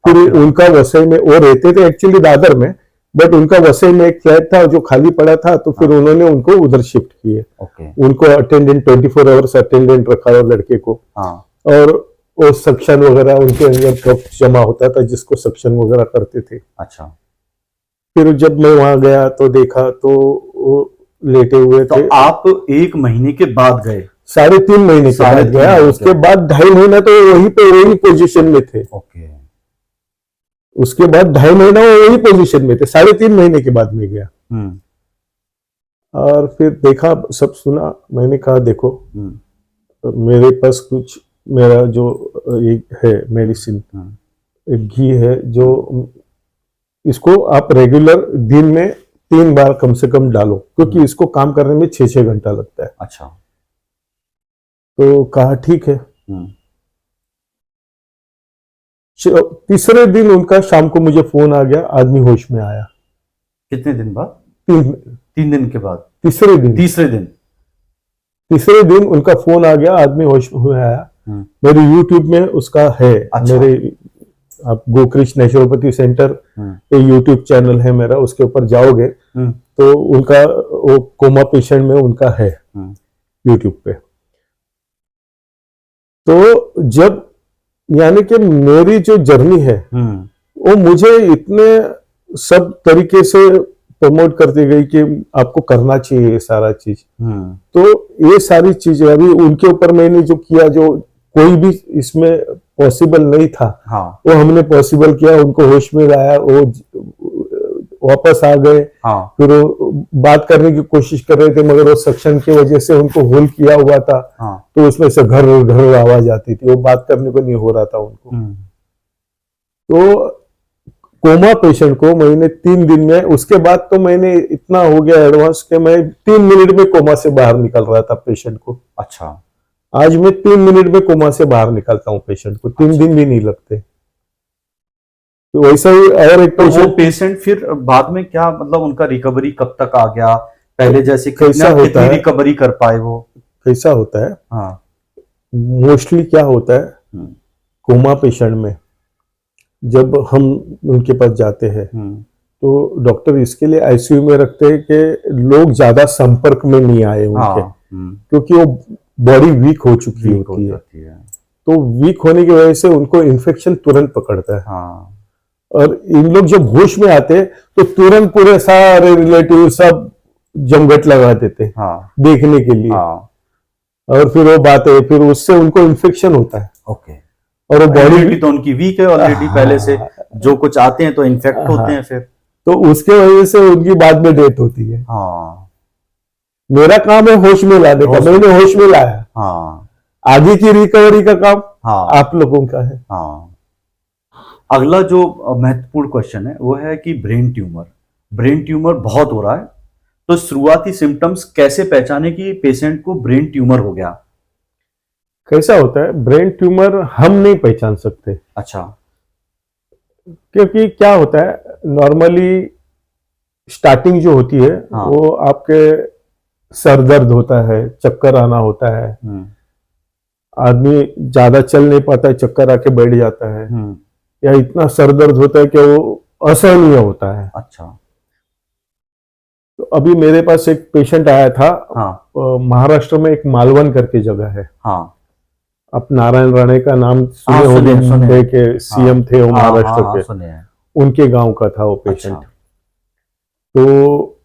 पूरी, उनका वसई में वो रहते थे एक्चुअली दादर में, बट उनका वसई में एक फ्लैट था जो खाली पड़ा था, तो फिर उन्होंने उनको उधर शिफ्ट किए। उनको अटेंडेंट 24 आवर्स अटेंडेंट रखा है लड़के को। और वो सक्शन वगैरह उनके अंदर कप जमा होता था जिसको सक्शन वगैरह करते थे। अच्छा। फिर जब मैं वहां गया तो देखा तो वो लेटे हुए थे। तो आप 1 महीने के बाद गए? 3.5 महीने के बाद गया। उसके बाद 2.5 महीना तो वहीं पे वही पोजीशन में थे। ओके। उसके बाद 2.5 महीना वो वही पोजीशन में थे, 3.5 महीने के बाद में गया। और फिर देखा, सब सुना। मैंने कहा देखो मेरे पास कुछ, मेरा जो एक है मेडिसिन, एक घी है, जो इसको आप रेगुलर दिन में 3 बार कम से कम डालो, क्योंकि इसको काम करने में 6-6 घंटा लगता है। अच्छा। तो कहा ठीक है। तीसरे दिन उनका शाम को मुझे फोन आ गया, आदमी होश में आया। कितने दिन बाद? 3 दिन के बाद? तीसरे दिन तीसरे दिन उनका फोन आ गया, आदमी होश में आया। मेरे यूट्यूब में उसका है। अच्छा। मेरे आप गोकृष्ण नेचुरोपैथी सेंटर पे यूट्यूब चैनल है मेरा, उसके ऊपर जाओगे तो उनका वो कोमा पेशेंट में उनका है यूट्यूब पे। तो जब यानी कि मेरी जो जर्नी है वो मुझे इतने सब तरीके से प्रमोट करती गई कि आपको करना चाहिए ये सारा चीज। तो ये सारी चीजें अभी उनके ऊपर मैंने जो किया, जो कोई भी इसमें पॉसिबल नहीं था, हाँ। वो हमने पॉसिबल किया। उनको होश में लाया, वो वापस आ गए। हाँ। फिर वो बात करने की कोशिश कर रहे थे, मगर वो सक्शन की वजह से उनको होल किया हुआ था। हाँ। तो उसमें से घर घर आवाज आती थी, वो बात करने को नहीं हो रहा था उनको। तो कोमा पेशेंट को मैंने 3 दिन में, उसके बाद तो मैंने इतना हो गया एडवांस कि मैं 3 मिनट में कोमा से बाहर निकल रहा था पेशेंट को। अच्छा। आज मैं 3 मिनट में कोमा से बाहर निकलता हूँ पेशेंट को, 3 दिन भी नहीं लगते। तो वैसा ही और एक तो वो पेशेंट पेशेंट फिर बाद में क्या, मतलब उनका रिकवरी कब तक आ गया, पहले जैसे कैसा होता कितनी है? रिकवरी कर पाए वो? कैसा होता है, हाँ। मोस्टली क्या होता है कोमा पेशेंट में, जब हम उनके पास जाते हैं तो डॉक्टर इसके लिए आईसीयू में रखते हैं कि लोग ज्यादा संपर्क में नहीं आए उनके। क्योंकि वो बॉडी वीक हो चुकी होती है। तो वीक होने की वजह से उनको इन्फेक्शन तुरंत पकड़ता है। हाँ। और इन लोग जब होश में आते हैं तो तुरंत पूरे सारे रिलेटिव सब जमघट लगा देते हैं देखने के लिए। और फिर वो बात है, फिर उससे उनको इन्फेक्शन होता है। ओके। और वो बॉडी तो उनकी वीक है ऑलरेडी पहले से, जो कुछ आते हैं तो इन्फेक्ट होते हैं फिर, तो उसके वजह से उनकी बाद में डेथ होती है। मेरा काम है होश में लाने का, मैंने होश में लाया। आगे की रिकवरी का काम आप लोगों का है। अगला जो महत्वपूर्ण क्वेश्चन है वो है कि ब्रेन ट्यूमर बहुत हो रहा है, तो शुरुआती सिम्टम्स कैसे पहचाने कि पेशेंट को ब्रेन ट्यूमर हो गया? कैसा होता है ब्रेन ट्यूमर, हम नहीं पहचान सकते। अच्छा। क्योंकि क्या होता है, नॉर्मली स्टार्टिंग जो होती है वो आपके सर दर्द होता है, चक्कर आना होता है, आदमी ज्यादा चल नहीं पाता है, चक्कर आके बैठ जाता है, या इतना सर दर्द होता है कि वो असहनीय होता है। अच्छा। तो अभी मेरे पास एक पेशेंट आया था, महाराष्ट्र में एक मालवण करके जगह है। आप नारायण राणे का नाम सुने होंगे, मुंबई के सीएम थे वो महाराष्ट्र के, उनके गांव का था वो पेशेंट। तो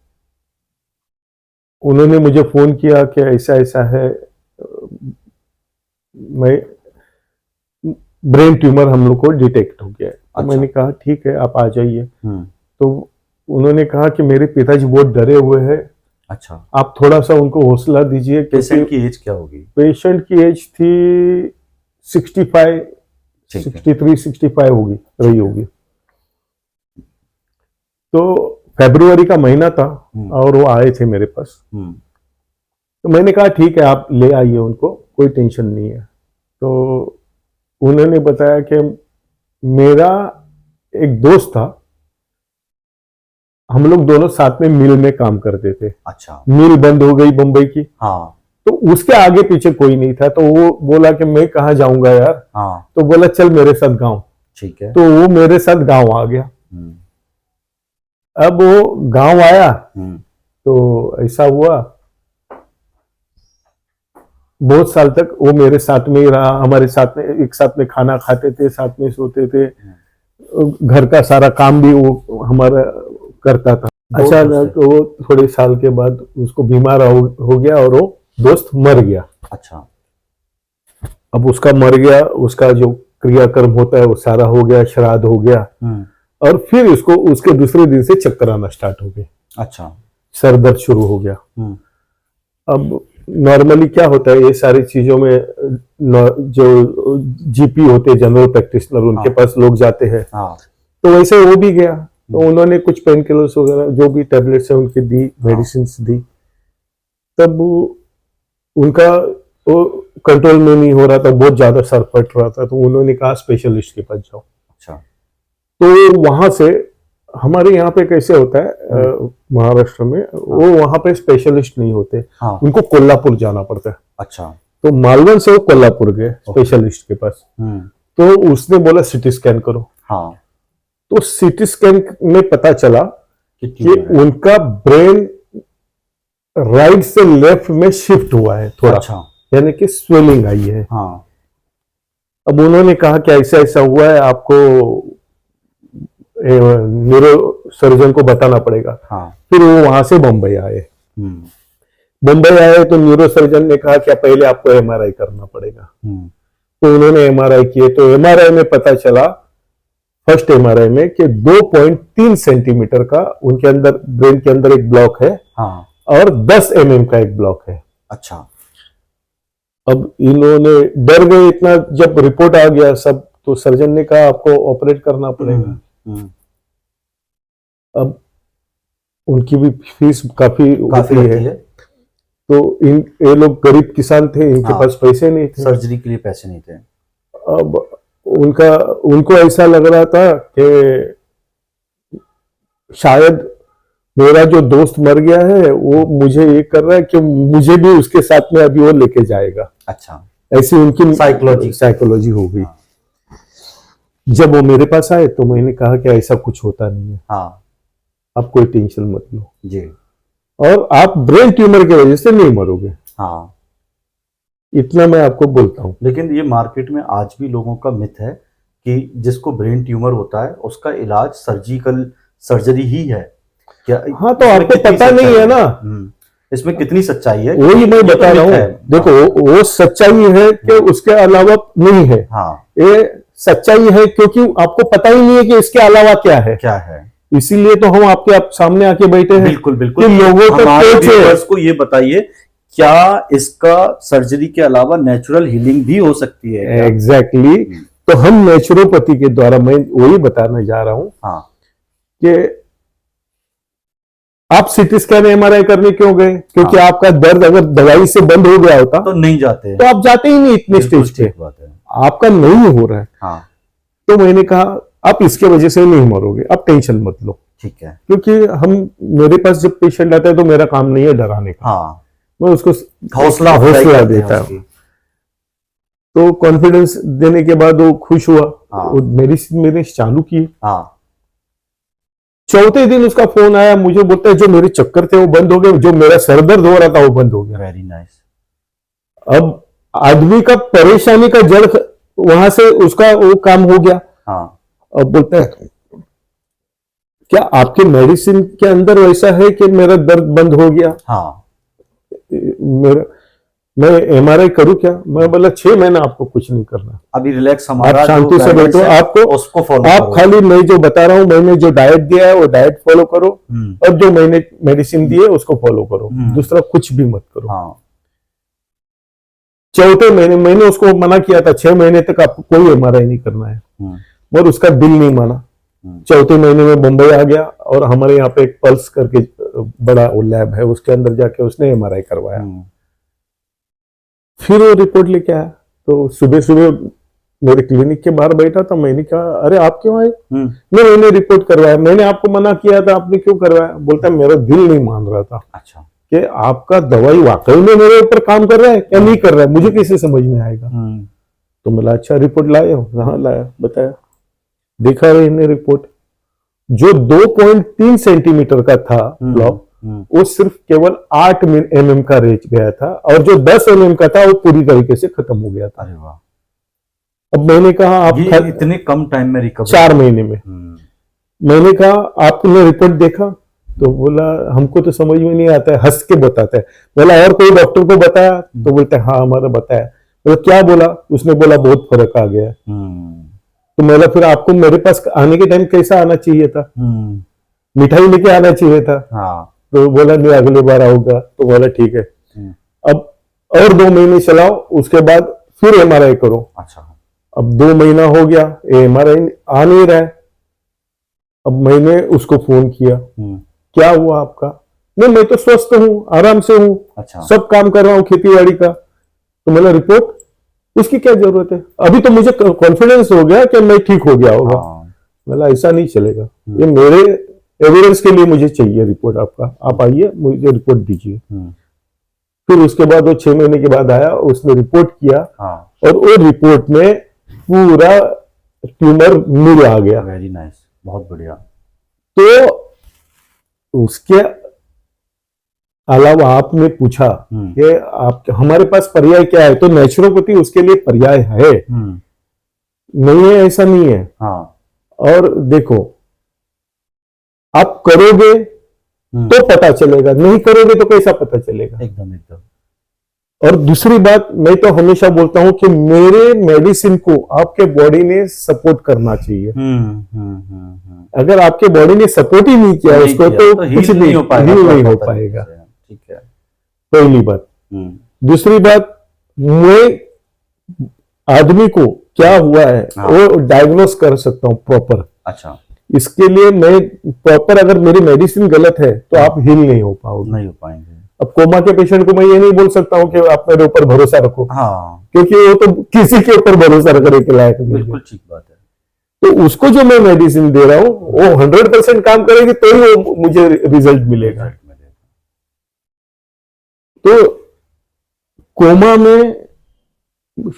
उन्होंने मुझे फोन किया कि ऐसा ऐसा है, मैं ब्रेन ट्यूमर हम लोग को डिटेक्ट हो गया है। तो मैंने कहा ठीक है आप आ जाइए। तो उन्होंने कहा कि मेरे पिताजी बहुत डरे हुए हैं। अच्छा। आप थोड़ा सा उनको हौसला दीजिए। पेशेंट की एज क्या होगी? पेशेंट की एज थी 65, 63, 65 होगी, रही होगी। तो फरवरी का महीना था और वो आए थे मेरे पास। तो मैंने कहा ठीक है आप ले आइए उनको, कोई टेंशन नहीं है। तो उन्होंने बताया कि मेरा एक दोस्त था, हम लोग दोनों साथ में मिल में काम करते थे। अच्छा। मिल बंद हो गई बंबई की। तो उसके आगे पीछे कोई नहीं था। तो वो बोला कि मैं कहाँ जाऊंगा यार। तो बोला चल मेरे साथ गांव। ठीक है। तो वो मेरे साथ गांव आ गया। अब वो गांव आया तो ऐसा हुआ, बहुत साल तक वो मेरे साथ में ही रहा, हमारे साथ में एक साथ में खाना खाते थे, साथ में सोते थे, घर का सारा काम भी वो हमारा करता था। अचानक वो थोड़े साल के बाद उसको बीमार हो गया और वो दोस्त मर गया। अच्छा। अब उसका मर गया, उसका जो क्रियाकर्म होता है वो सारा हो गया, श्राद्ध हो गया। और फिर इसको उसके दूसरे दिन से चक्कर आना स्टार्ट हो गए। अच्छा। सर दर्द शुरू हो गया। अब नॉर्मली क्या होता है, ये सारी चीजों में जो जीपी होते हैं, जनरल प्रैक्टिशनर, उनके पास लोग जाते हैं। तो वैसे वो भी गया। तो उन्होंने कुछ पेन किलर्स वगैरह जो भी टैबलेट्स है उनकी दी, मेडिसिन दी। तब उनका वो कंट्रोल में नहीं हो रहा था, बहुत ज्यादा सर फट रहा था। तो उन्होंने कहा स्पेशलिस्ट के पास जाओ। अच्छा। तो वहां से हमारे यहाँ पे कैसे होता है महाराष्ट्र में, वो वहाँ पे स्पेशलिस्ट नहीं होते, हाँ। उनको कोल्हापुर जाना पड़ता है। अच्छा। तो मालवण से वो कोल्हापुर गए स्पेशलिस्ट के पास, तो उसने बोला सिटी स्कैन करो। हाँ। तो सिटी स्कैन में पता चला कि उनका ब्रेन राइट से लेफ्ट में शिफ्ट हुआ है थोड़ा। अच्छा। यानी कि स्वेलिंग आई है। हाँ। अब उन्होंने कहा कि ऐसा ऐसा हुआ है, आपको न्यूरो सर्जन को बताना पड़ेगा। हाँ। फिर वो वहां से बम्बई आए। बम्बई आए तो न्यूरो सर्जन ने कहा कि पहले आपको एमआरआई करना पड़ेगा। तो उन्होंने एमआरआई किए, तो एमआरआई में पता चला, फर्स्ट एमआरआई में, कि 2.3 सेंटीमीटर का उनके अंदर, ब्रेन के अंदर एक ब्लॉक है। हाँ। और 10 mm का एक ब्लॉक है। अच्छा। अब इन्होंने डर गए इतना, जब रिपोर्ट आ गया सब, तो सर्जन ने कहा आपको ऑपरेट करना पड़ेगा। अब उनकी भी फीस काफी होती है। तो ये लोग गरीब किसान थे, इनके पास पैसे नहीं थे, सर्जरी के लिए पैसे नहीं थे। अब उनको ऐसा लग रहा था कि शायद मेरा जो दोस्त मर गया है वो मुझे ये कर रहा है कि मुझे भी उसके साथ में अभी वो लेके जाएगा। अच्छा। ऐसी उनकी साइकोलॉजी हो गई। हाँ। जब वो मेरे पास आए तो मैंने कहा कि ऐसा कुछ होता नहीं है। हाँ। आप कोई टेंशन मत लो जी, और आप ब्रेन ट्यूमर की वजह से नहीं मरोगे। हाँ, इतना मैं आपको बोलता हूँ। लेकिन ये मार्केट में आज भी लोगों का मिथ है कि जिसको ब्रेन ट्यूमर होता है उसका इलाज सर्जरी ही है। क्या? हाँ, तो आपको पता नहीं है ना इसमें कितनी सच्चाई है, वही मैं बता रहा हूँ। देखो, वो सच्चाई है कि उसके अलावा नहीं है। हाँ, ये सच्चाई है क्योंकि आपको पता ही नहीं है कि इसके अलावा क्या है। इसीलिए तो हम आपके सामने आके बैठे हैं। बिल्कुल बिल्कुल। कि लोगों को ये बताइए, क्या इसका सर्जरी के अलावा नेचुरल हीलिंग भी हो सकती है? एग्जैक्टली। तो हम नेचुरोपैथी के द्वारा, मैं वही बताने जा रहा हूँ। हाँ, कि आप सीटी स्कैन एमआरआई करने क्यों गए? क्योंकि आपका दर्द अगर दवाई से बंद हो गया होता तो नहीं जाते, तो आप जाते ही नहीं इतने स्टेज पे। आपका नहीं हो रहा है। हाँ। तो मैंने कहा आप इसके वजह से नहीं मरोगे, आप टेंशन मत लो। ठीक है। क्योंकि मेरे पास जब पेशेंट आता है तो मेरा काम नहीं है डराने का। हाँ, मैं उसको हौसला देता हूँ। तो कॉन्फिडेंस देने के बाद वो खुश हुआ। हाँ। मेडिसिन मैंने चालू की। हाँ। चौथे दिन उसका फोन आया, मुझे बोलता है जो मेरे चक्कर थे वो बंद हो गए, जो मेरा सर दर्द हो रहा था वो बंद हो गया। Very nice. अब आदमी का परेशानी का जड़ वहां से उसका वो काम हो गया। हाँ। अब बोलता है क्या आपके मेडिसिन के अंदर वैसा है कि मेरा दर्द बंद हो गया? हाँ। मैं एमआरआई करूं क्या? मैं बोला 6 महीना आपको कुछ नहीं करना, अभी रिलैक्स, हमारा आप शांति से बैठो। आपको उसको फॉलो आप खाली मैं जो बता रहा हूं, मैंने जो डाइट दिया है वो डाइट फॉलो करो, और जो मैंने मेडिसिन दी है उसको फॉलो करो, दूसरा कुछ भी मत करो। हाँ। चौथे महीने मैंने उसको मना किया था, 6 महीने तक आपको कोई एमआरआई नहीं करना है, और उसका दिल नहीं माना। चौथे महीने में मुंबई आ गया और हमारे यहाँ पे एक पल्स करके बड़ा लैब है, उसके अंदर जाके उसने एमआरआई करवाया। फिर वो रिपोर्ट लेके आया। तो सुबह सुबह मेरे क्लिनिक के बाहर बैठा था, मैंने कहा अरे आप क्यों आए? मैंने रिपोर्ट करवाया, मैंने आपको मना किया था, आपने क्यों करवाया? बोलता मेरा दिल नहीं मान रहा था। अच्छा। कि आपका दवाई वाकई में मेरे ऊपर काम कर रहा है क्या नहीं कर रहा है, मुझे कैसे समझ में आएगा? तो बोला अच्छा रिपोर्ट लाए हो? हाँ लाया, बताया। देखा रहे इन्हें रिपोर्ट, जो 2.3 सेंटीमीटर का था ब्लॉक, वो सिर्फ केवल 8 mm का रह गया था, और जो 10 mm का था वो पूरी तरीके से खत्म हो गया था। अरे वाह। अब मैंने कहा आप इतने कम टाइम में रिकवर, 4 महीने में। मैंने कहा आपने रिपोर्ट देखा? तो बोला हमको तो समझ में नहीं आता है, हंस के बताता है। बोला और कोई डॉक्टर को बताया? तो बोलते हाँ हमारा बताया। बोला क्या बोला? उसने बोला बहुत फर्क आ गया। तो मैंने फिर आपको मेरे पास आने के टाइम कैसा आना चाहिए था? मिठाई लेके आना चाहिए था। हाँ। तो बोला नहीं अगली बार आऊंगा। तो बोला ठीक है, अब और 2 महीने चलाओ, उसके बाद फिर एमआरआई करो। अच्छा। अब 2 महीना हो गया, एमआरआई आ नहीं रहा है। अब मैंने उसको फोन किया, क्या हुआ आपका? नहीं मैं तो स्वस्थ हूँ, आराम से हूँ। अच्छा। सब काम कर रहा हूँ खेती बाड़ी का। तो मैंने रिपोर्ट, उसकी क्या जरूरत है? अभी तो मुझे कॉन्फिडेंस हो गया कि मैं ठीक हो गया होगा। बोला ऐसा नहीं चलेगा, ये मेरे एविडेंस के लिए मुझे चाहिए रिपोर्ट आपका, आप आइए मुझे रिपोर्ट दीजिए। फिर उसके बाद वो 6 महीने के बाद आया, उसने रिपोर्ट किया। हाँ। और वो रिपोर्ट में पूरा ट्यूमर नील आ गया। वेरी नाइस, बहुत बढ़िया। तो उसके अलावा आपने पूछा कि आप हमारे पास पर्याय क्या है, तो नेचुरोपैथी उसके लिए पर्याय है। नहीं है ऐसा नहीं है। हाँ। और देखो, आप करोगे तो पता चलेगा, नहीं करोगे तो कैसा पता चलेगा। एकदम एकदम। और दूसरी बात, मैं तो हमेशा बोलता हूं कि मेरे मेडिसिन को आपके बॉडी ने सपोर्ट करना चाहिए। अगर आपके बॉडी ने सपोर्ट ही नहीं किया उसको, तो कुछ नहीं हो पाएगा। ठीक है, पहली बात। दूसरी बात, मैं आदमी को क्या हुआ है वो डायग्नोस कर सकता हूं प्रॉपर। अच्छा। इसके लिए मैं प्रॉपर, अगर मेरी मेडिसिन गलत है तो आप हील नहीं हो पाओगे, नहीं हो पाएंगे। अब कोमा के पेशेंट को मैं ये नहीं बोल सकता हूं कि आप मेरे ऊपर भरोसा रखो। हाँ। क्योंकि वो तो किसी के ऊपर भरोसा रखने के लायक नहीं है। बिल्कुल ठीक बात है। तो उसको जो मैं मेडिसिन दे रहा हूं वो 100% काम करेगी, तो ही वो मुझे रिजल्ट मिलेगा। तो कोमा में,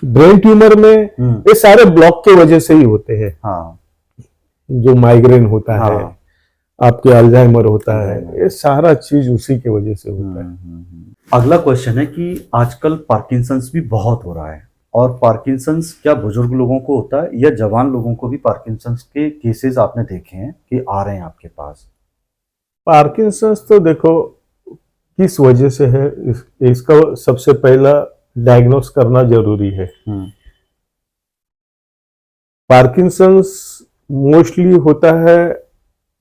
ब्रेन ट्यूमर में, ये सारे ब्लॉक के वजह से ही होते हैं। हाँ। जो माइग्रेन होता है, आपके अल्जाइमर होता है, ये सारा चीज उसी की वजह से होता है। अगला क्वेश्चन है कि आजकल पार्किंसंस भी बहुत हो रहा है, और पार्किंसंस क्या बुजुर्ग लोगों को होता है या जवान लोगों को भी पार्किंसंस के केसेस आपने देखे हैं कि आ रहे हैं आपके पास? पार्किंसंस तो देखो किस वजह से है, इसका सबसे पहला डायग्नोस करना जरूरी है। पार्किंसंस मोस्टली होता है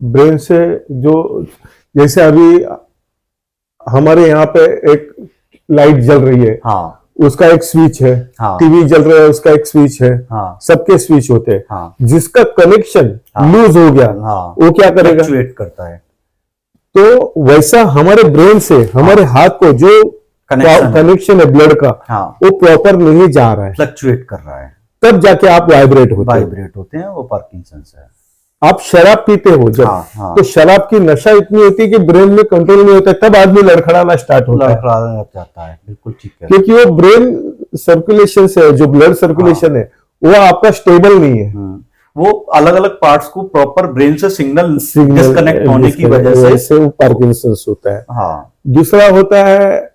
ब्रेन से, जो जैसे अभी हमारे यहाँ पे एक लाइट जल रही है, उसका एक स्विच है। टीवी जल रहा है, उसका एक स्विच है। सबके स्विच होते हैं। जिसका कनेक्शन लूज हो गया, वो क्या करेगा? फ्लक्चुएट करता है। तो वैसा हमारे ब्रेन से हमारे हाथ को जो कनेक्शन है ब्लड का, वो प्रॉपर नहीं जा रहा है, फ्लक्चुएट कर रहा है, तब जाके आप वाइब्रेट होते हैं, वो पार्किंसंस है। आप शराब पीते हो जब, तो शराब की नशा इतनी होती है कि ब्रेन में कंट्रोल नहीं होता है, तब आदमी लड़खड़ाना स्टार्ट होता है। बिल्कुल ठीक है। क्योंकि वो ब्रेन सर्कुलेशन से, जो ब्लड सर्कुलेशन है, वो आपका स्टेबल नहीं है। वो अलग अलग पार्ट्स को प्रॉपर ब्रेन से सिग्नल डिस्कनेक्ट होने की वजह से वो पार्किंसंस होता है। दूसरा होता है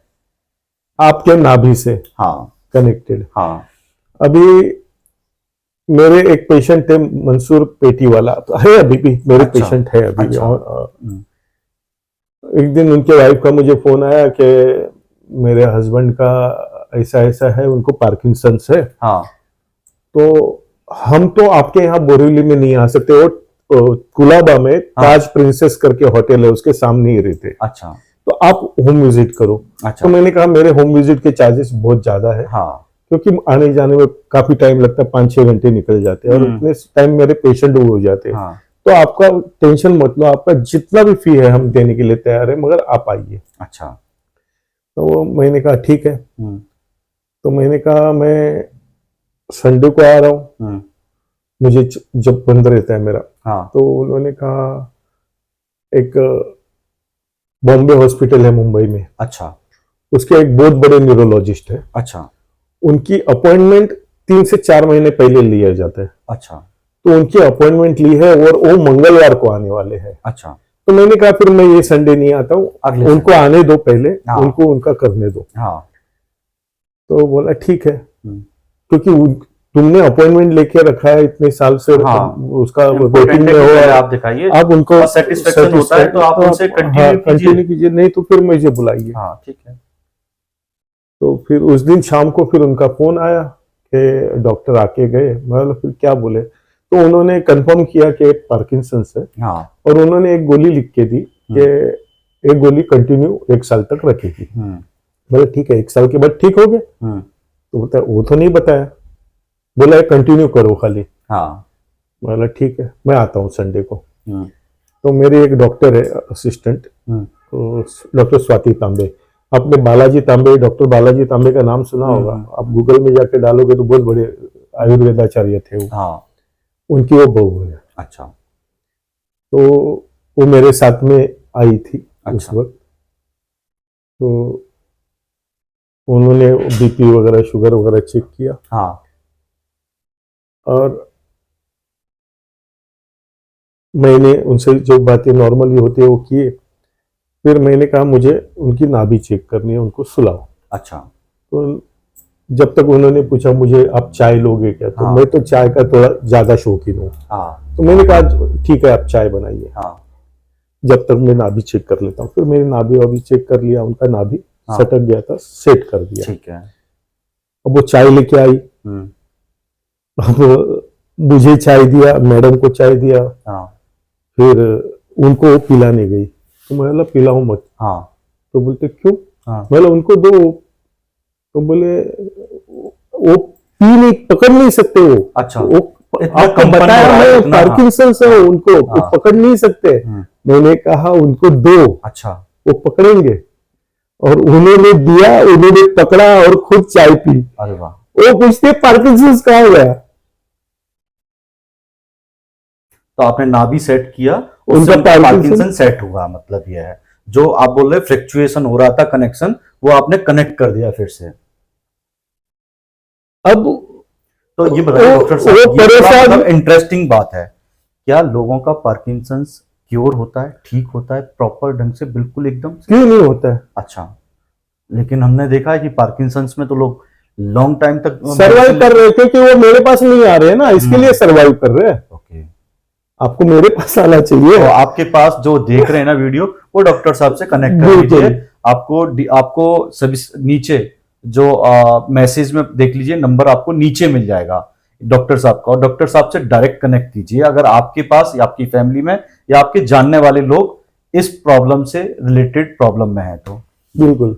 आपके नाभि से कनेक्टेड। अभी मेरे एक पेशेंट थे, मंसूर पेटी वाला, तो है अभी भी मेरे पेशेंट है अभी भी। एक दिन उनके वाइफ का मुझे फोन आया कि मेरे हस्बैंड का ऐसा ऐसा है, उनको पार्किंसंस है। तो हम तो आपके यहाँ बोरीवली में नहीं आ सकते, वो कुलाबा में ताज प्रिंसेस करके होटल है, उसके सामने ही रहते। अच्छा। तो आप होम विजिट करो। तो मैंने कहा मेरे होम विजिट के चार्जेस बहुत ज्यादा है, क्योंकि आने जाने में काफी टाइम लगता है, 5-6 घंटे निकल जाते हैं, और इतने टाइम मेरे पेशेंट वो हो जाते हैं। तो आपका टेंशन मत लो, आपका जितना भी फी है हम देने के लिए तैयार है, मगर आप आइए। अच्छा। तो मैंने कहा ठीक है। तो मैंने कहा मैं संडे को आ रहा हूँ, मुझे जब बंद रहता है मेरा। तो उन्होंने कहा एक बॉम्बे हॉस्पिटल है मुंबई में। अच्छा। उसके एक बहुत बड़े न्यूरोलॉजिस्ट है। अच्छा। उनकी अपॉइंटमेंट 3 से 4 महीने पहले लिया जाता है। अच्छा। तो उनकी अपॉइंटमेंट ली है और वो मंगलवार को आने वाले हैं। अच्छा। तो मैंने कहा फिर मैं ये संडे नहीं आता हूँ, उनको आने दो पहले, उनको उनका करने दो। तो बोला ठीक है, क्योंकि तुमने अपॉइंटमेंट लेके रखा है इतने साल से, उसका वेटिंग में हो, आप दिखाइए, आप उनको सेटिस्फेक्शन होता है तो आप उनसे कंटिन्यू कीजिए, नहीं तो फिर मुझे बुलाइए। ठीक है। तो फिर उस दिन शाम को फिर उनका फोन आया कि डॉक्टर आके गए। मतलब फिर क्या बोले, तो उन्होंने कंफर्म किया कि पार्किंसंस है। और उन्होंने एक गोली लिख के दी कि एक गोली कंटिन्यू 1 साल तक रखेगी। बोले ठीक है, 1 साल के बाद ठीक हो गए? तो वो तो नहीं बताया, बोला कंटिन्यू करो खाली। बोला ठीक है, मैं आता हूँ संडे को। तो मेरे एक डॉक्टर है असिस्टेंट, डॉक्टर स्वाति तांबे, आपने बालाजी तांबे, डॉक्टर बालाजी तांबे का नाम सुना होगा, आप गूगल में जाके डालोगे तो बहुत बड़े आयुर्वेदाचार्य थे वो। उनकी वो बहू है। अच्छा। तो वो मेरे साथ में आई थी उस अच्छा। वक्त। तो उन्होंने बीपी वगैरह शुगर वगैरह चेक किया हाँ। और मैंने उनसे जो बातें नॉर्मली होती है वो किए। फिर मैंने कहा मुझे उनकी नाभि चेक करनी है, उनको सुलाओ। अच्छा। तो जब तक उन्होंने पूछा मुझे आप चाय लोगे क्या, तो हाँ। मैं तो चाय का थोड़ा ज्यादा शौकीन हूँ। हाँ। तो मैंने कहा ठीक है आप चाय बनाइए, हाँ। जब तक मैं नाभि चेक कर लेता हूँ। फिर मैंने नाभि वाभि चेक कर लिया, उनका नाभि हाँ। सटक गया था, सेट कर दिया। ठीक है। अब वो चाय लेके आई, हम्म। अब मुझे चाय दिया, मैडम को चाय दिया, हाँ। फिर उनको पिलाने गई। तो मैं बोला पिलाओ मत। हाँ। तो बोलते क्यों? हाँ। मैं बोला उनको दो। तो बोले वो पी नहीं, पकड़ नहीं सकते वो। अच्छा। वो इतना आपको कंपन हो बताया रहा है, है इतना। पार्किंसंस है उनको, वो हाँ। पकड़ नहीं सकते। हम्म। मैंने कहा उनको दो, अच्छा। वो पकड़ेंगे। और उन्होंने दिया, उन्होंने पकड़ा और खुद चाय पी। अरे वाह। वो पूछते पार्किंसंस कहाँ गया? तो आपने नाभि सेट किया, उनका उससे उनका पार्किंसन पार्किंसन सेट हुआ, मतलब यह है जो आप बोल रहे फ्लक्चुएशन हो रहा था, कनेक्शन, वो आपने कनेक्ट कर दिया फिर से। अब तो ये बताइए डॉक्टर साहब, वो ये बड़ा परेशान। मतलब इंटरेस्टिंग बात है, क्या लोगों का पार्किंसंस क्योर होता है, ठीक होता है प्रॉपर ढंग से, बिल्कुल एकदम से? क्यों नहीं होता है? अच्छा। लेकिन हमने देखा है कि पार्किंसंस में तो लोग लॉन्ग टाइम तक सर्वाइव कर रहे हैं, क्योंकि वो मेरे पास नहीं आ रहे हैं ना, इसके लिए सर्वाइव कर रहे हैं। ओके। आपको मेरे पास आना चाहिए। तो आपके पास जो देख रहे हैं ना वीडियो, वो डॉक्टर साहब से कनेक्ट कर बिल्कुल। लीजिए। आपको सभी नीचे जो मैसेज में देख लीजिए, नंबर आपको नीचे मिल जाएगा डॉक्टर साहब का, और डॉक्टर साहब से डायरेक्ट कनेक्ट कीजिए अगर आपके पास या आपकी फैमिली में या आपके जानने वाले लोग इस प्रॉब्लम से रिलेटेड प्रॉब्लम में है तो। बिल्कुल।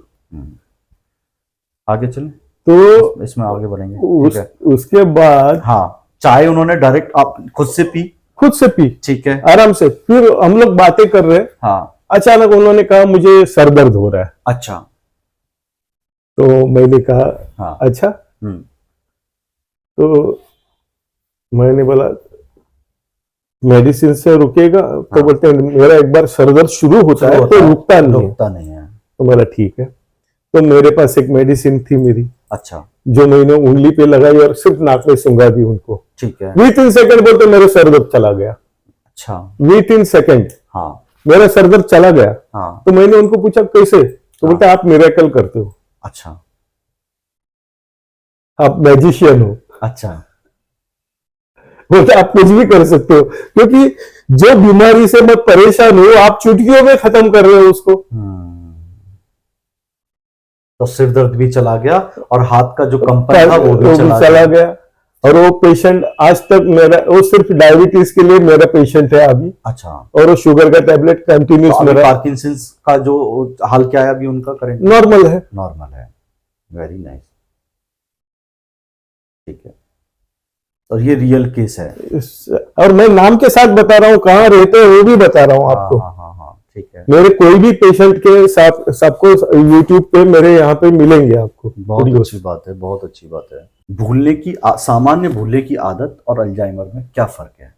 आगे चलें, तो इसमें आगे बढ़ेंगे। ठीक है। उसके बाद हाँ, चाय उन्होंने डायरेक्ट आप खुद से पी? खुद से पी, ठीक है। आराम से। फिर हम लोग बातें कर रहे हैं, हाँ। अचानक उन्होंने कहा मुझे सर दर्द हो रहा है। अच्छा। तो मैंने कहा हाँ। अच्छा। हम्म। तो मैंने बोला मेडिसिन से रुकेगा? तो हाँ। बोलते हैं मेरा एक बार सर दर्द शुरू होता है तो रुकता नहीं है। रुकता नहीं है। तो मेरा ठीक है। तो मेरे पास एक मेडिसिन थी मेरी, अच्छा। जो मैंने उंगली पे लगाई और सिर्फ नाक में सूंघा दी उनको। ठीक है। विथ इन सेकंड बोलते मेरा सर दर्द चला गया। अच्छा। विथ इन सेकंड हाँ। मेरा सर दर्द चला गया। हाँ। तो मैंने उनको पूछा कैसे? तो बोलते आप मिरेकल करते हो, अच्छा। आप मैजिशियन हो। अच्छा। बोलते आप कुछ भी कर सकते हो, क्योंकि जो बीमारी से मैं परेशान हूं आप चुटकियों में खत्म कर रहे हो उसको। तो सिर दर्द भी चला गया और हाथ का जो कंपन था वो भी चला गया। और वो पेशेंट आज तक मेरा, वो सिर्फ डायबिटीज के लिए मेरा पेशेंट है अभी। अच्छा। और वो शुगर का टैबलेट कंटिन्यूस तो मेरा। पार्किंसंस का जो हाल क्या है अभी उनका करेंट? नॉर्मल है। नॉर्मल है। Very nice. ठीक है। और ये रियल केस है? और मैं नाम के साथ बता रहा हूँ, कहाँ रहते हैं वो भी बता रहा हूँ आपको। हाँ हाँ हाँ, ठीक है। मेरे कोई भी पेशेंट के साथ सबको यूट्यूब पे मेरे यहाँ पे मिलेंगे आपको। बहुत अच्छी बात है, बहुत अच्छी बात है। भूलने की सामान्य भूलने की आदत और अल्जाइमर में क्या फर्क है?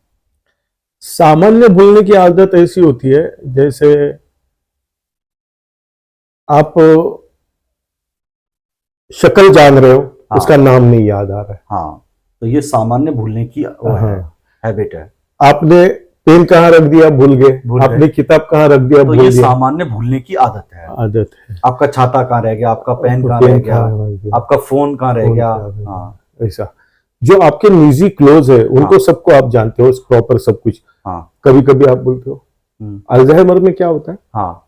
सामान्य भूलने की आदत ऐसी होती है जैसे आप शक्ल जान रहे हो, हाँ। उसका नाम नहीं याद आ रहा है। हाँ, तो ये सामान्य भूलने की हैबिट है। आपने पेन कहाँ रख दिया भूल गए, आपने किताब कहाँ रख दिया तो भूल ये गए। सामान्य भूलने की आदत है। आदत है। आपका छाता कहाँ रह गया, आपका पेन कहाँ रह गया, आपका फोन कहाँ रह गया। हाँ। ऐसा जो आपके निजी क्लोज है उनको सबको आप जानते हो प्रॉपर सब कुछ। हाँ। कभी कभी आप बोलते हो अल्जाइमर में क्या होता है, हाँ।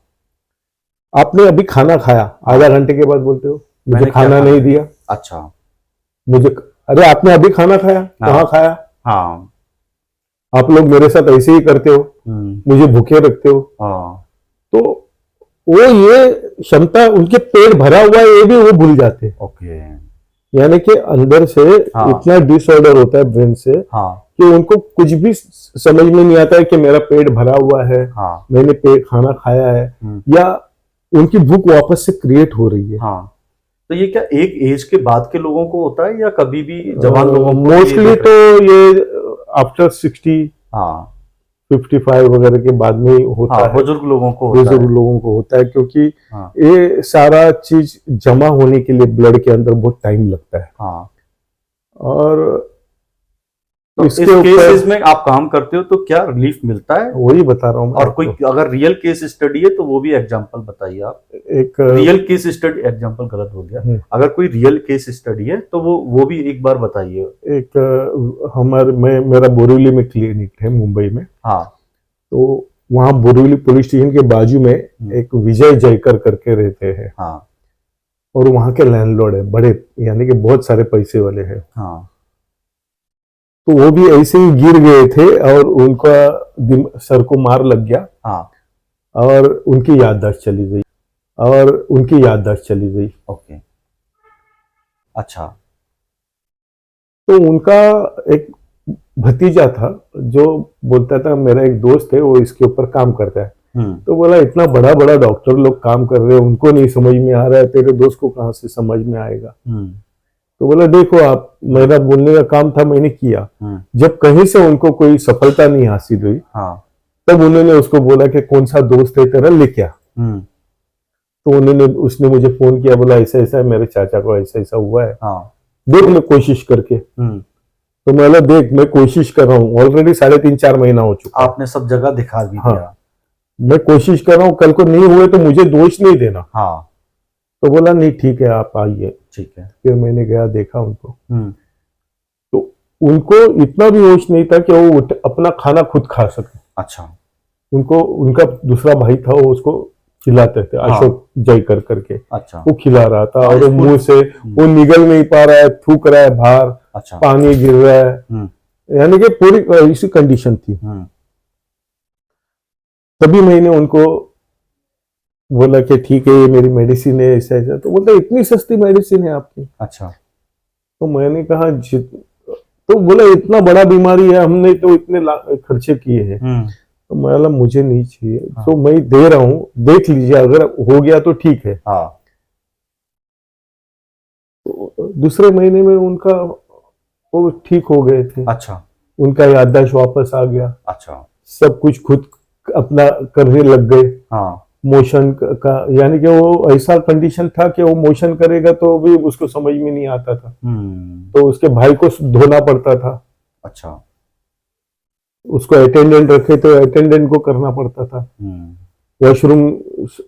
आपने अभी खाना खाया, आधा घंटे के बाद बोलते हो मुझे खाना नहीं दिया। अच्छा। मुझे, अरे आपने अभी खाना खाया, कहाँ खाया? हाँ। आप लोग मेरे साथ ऐसे ही करते हो, मुझे भूखे रखते हो। हाँ। तो वो ये क्षमता, उनके पेट भरा हुआ है ये भी वो भूल जाते हैं। ओके। यानी कि अंदर से इतना डिसऑर्डर होता है ब्रेन से कि उनको कुछ भी समझ में नहीं आता है कि मेरा पेट भरा हुआ है, मैंने पेट खाना खाया है, या उनकी भूख वापस से क्रिएट हो रही है। तो ये क्या एक एज के बाद के लोगों को होता है या कभी भी जवान लोगों को? मोस्टली तो ये आफ्टर 60। हाँ, 55 वगैरह के बाद में ही होता हाँ, है, बुजुर्ग लोगों को होता बुजुर्ग है। लोगों को होता है, क्योंकि हाँ ये सारा चीज जमा होने के लिए ब्लड के अंदर बहुत टाइम लगता है। हाँ। और तो इस इसके केसेस ऊपर में आप काम करते हो तो क्या रिलीफ मिलता है? वही बता रहा हूँ मैं और आपको। कोई अगर रियल केस स्टडी है तो वो भी एग्जांपल बताइए आप। एक रियल केस स्टडी, एग्जांपल गलत हो गया, अगर कोई रियल केस स्टडी है तो वो भी एक बार बताइए। हमारे मेरा बोरीवली में क्लिनिक है मुंबई में। हाँ। तो वहाँ बोरीवली पुलिस स्टेशन के बाजू में एक विजय जयकर करके रहते हैं। हाँ। और वहाँ के लैंडलॉर्ड है बड़े, यानी कि बहुत सारे पैसे वाले हैं। हाँ। तो वो भी ऐसे ही गिर गए थे और उनका सर को मार लग गया। हाँ। और उनकी याददाश्त चली गई। ओके। अच्छा। तो उनका एक भतीजा था जो बोलता था मेरा एक दोस्त है वो इसके ऊपर काम करता है। तो बोला इतना बड़ा बड़ा डॉक्टर लोग काम कर रहे हैं, उनको नहीं समझ में आ रहा है, तेरे दोस्त को कहाँ से समझ में आएगा। तो बोला देखो आप, मेरा बोलने का काम था, मैंने किया। जब कहीं से उनको कोई सफलता नहीं हासिल हुई, तब उन्होंने उसको बोला कि कौन सा दोस्त है तेरा, लेके आ। तो उसने मुझे फोन किया, बोला ऐसा ऐसा है, मेरे चाचा को ऐसा ऐसा हुआ है, देख ले कोशिश करके। तो मैं देख, मैं कोशिश कर रहा हूँ, ऑलरेडी 3.5-4 महीना हो चुका। आपने सब जगह दिखा भी दिया। मैं कोशिश कर रहा हूँ, कल को नहीं हुए तो मुझे दोष नहीं देना। तो बोला नहीं ठीक है आप आइए। ठीक है। फिर मैंने गया, देखा उनको। तो उनको इतना भी होश नहीं था कि वो अपना खाना खुद खा सके। अच्छा। उनका दूसरा भाई था, वो उसको खिलाते थे, अशोक जयकर करके। अच्छा। वो खिला रहा था और मुंह से वो निगल नहीं पा रहा है, थूक रहा है बाहर। अच्छा। पानी गिर रहा है, यानी कि पूरी इसी कंडीशन थी। तभी मैंने उनको बोला कि ठीक है ये मेरी मेडिसिन है, ऐसा ऐसा। तो बोलता इतनी सस्ती मेडिसिन है आपकी। अच्छा। तो मैंने कहा तो बोला इतना बड़ा बीमारी है, हमने तो इतने खर्चे किए हैं। तो मैं बोला मुझे नहीं चाहिए। तो मैं दे रहा हूँ, देख लीजिए, अगर हो गया तो ठीक है। तो दूसरे महीने में उनका वो ठीक हो गए थे। अच्छा। उनका याददाश्त वापस आ गया। अच्छा। सब कुछ खुद अपना करने लग गए। मोशन का, यानी कि वो ऐसा कंडीशन था कि वो मोशन करेगा तो भी उसको समझ में नहीं आता था। तो उसके भाई को धोना पड़ता था। अच्छा। उसको अटेंडेंट रखे तो अटेंडेंट को करना पड़ता था। वॉशरूम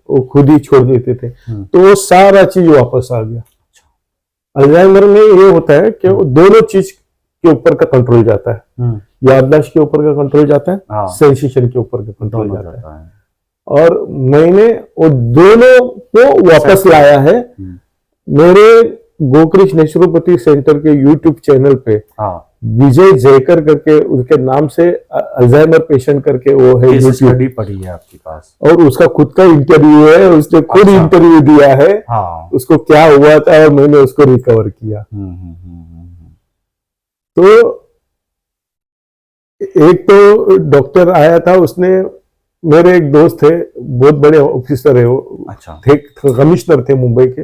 वो खुद ही छोड़ देते थे। तो वो सारा चीज वापस आ गया। अल्जाइमर में ये होता है कि वो दोनों चीज के ऊपर का कंट्रोल जाता है। याददाश्त के ऊपर का कंट्रोल जाता है, सेंसेशन के ऊपर का कंट्रोल जाता है। और मैंने वो दोनों को वापस लाया है। मेरे गोकृष्ण नेचुरोपैथी सेंटर के यूट्यूब चैनल पे विजय जयकर करके उनके नाम से अल्जाइमर पेशेंट करके वो है, स्टडी पड़ी है आपके पास, और उसका खुद का इंटरव्यू है, उसने खुद इंटरव्यू दिया है। उसको क्या हुआ था और मैंने उसको रिकवर किया। तो एक तो डॉक्टर आया था, उसने, मेरे एक दोस्त थे, बहुत बड़े ऑफिसर है वो। अच्छा। थे कमिश्नर थे मुंबई के।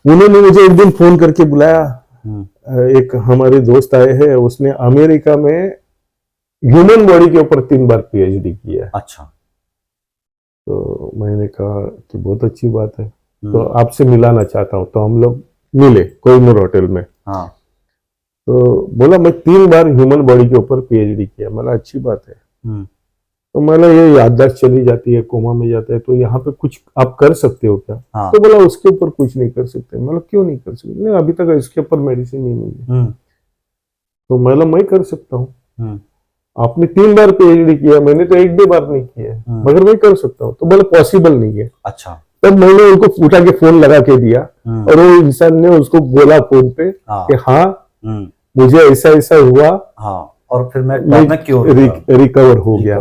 उन्होंने मुझे एक दिन फोन करके बुलाया। एक हमारे दोस्त आए हैं, उसने अमेरिका में ह्यूमन बॉडी के ऊपर 3 बार पीएचडी किया है। अच्छा। तो मैंने कहा कि बहुत अच्छी बात है, तो आपसे मिलाना चाहता हूँ। तो हम लोग मिले कोहिनूर होटल में। तो बोला मैं 3 बार ह्यूमन बॉडी के ऊपर पीएचडी किया। मतलब अच्छी बात है। तो मैंने ये याददाश्त चली जाती है, कोमा में जाता है, तो यहाँ पे कुछ आप कर सकते हो क्या? तो बोला उसके ऊपर कुछ नहीं कर सकते। मतलब क्यों नहीं कर सकते? नहीं, अभी तक इसके ऊपर मेडिसिन नहीं मिली। तो मैं कर सकता हूँ। आपने 3 बार पीएचडी किया, मैंने तो 1 भी बार नहीं किया है, मगर मैं कर सकता हूँ। तो बोला पॉसिबल नहीं है। अच्छा। तब मैंने उनको उठा के फोन लगा के दिया और वो इंसान ने उसको बोला फोन पे कि हाँ मुझे ऐसा ऐसा हुआ। और फिर मैं क्यों रिकवर हो गया।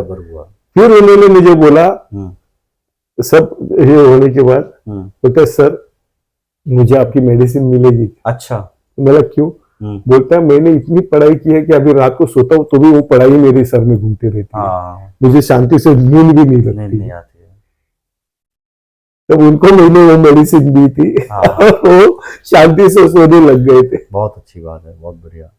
फिर उन्होंने मुझे बोला सब ये होने के बाद, बोलता सर मुझे आपकी मेडिसिन मिलेगी। अच्छा। बोला क्यों? बोलता है मैंने इतनी पढ़ाई की है कि अभी रात को सोता हूँ तो भी वो पढ़ाई मेरे सर में घूमती रहती है। मुझे शांति से नींद भी नहीं लगती। तब उनको मैंने वो मेडिसिन दी थी। वो शांति से सोने लग गए थे। बहुत अच्छी बात है, बहुत बढ़िया।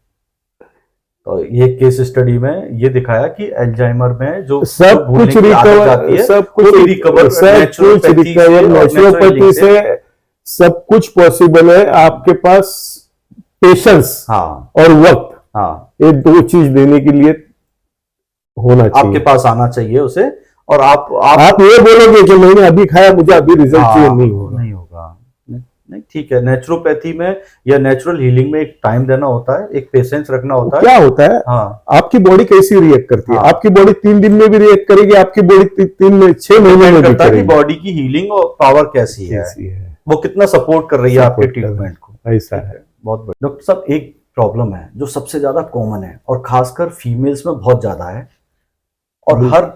तो ये केस स्टडी में ये दिखाया कि अल्जाइमर में जो सब भूलने कुछ की आदत जाती रिकवर, है, सब वो कुछ भी रिकवर नेचुरोपैथी से सब कुछ पॉसिबल है। आपके पास पेशेंस हाँ और वक्त, हाँ, ये दो चीज देने के लिए होना आपके चाहिए। पास आना चाहिए उसे। और आप ये बोलोगे कि मैंने अभी खाया, मुझे अभी रिजल्ट चाहिए, नहीं होगा। नहीं होगा। नहीं ठीक है, नेचुरोपैथी में या नेचुरल हीलिंग में एक टाइम देना होता है, एक पेशेंस रखना होता है। क्या होता है, हाँ आपकी बॉडी कैसी रिएक्ट करती है। हाँ। आपकी बॉडी 3 दिन में भी रिएक्ट करेगी, आपकी बॉडी 3 में 6 महीने में भी करता है कि करेगी। बॉडी की हीलिंग और पावर कैसी है, वो कितना सपोर्ट कर रही है आपके Support कर रही है। ट्रीटमेंट को। ऐसा है। बहुत बढ़िया डॉक्टर साहब। एक प्रॉब्लम है जो सबसे ज्यादा कॉमन है और खासकर फीमेल्स में बहुत ज्यादा है, और हर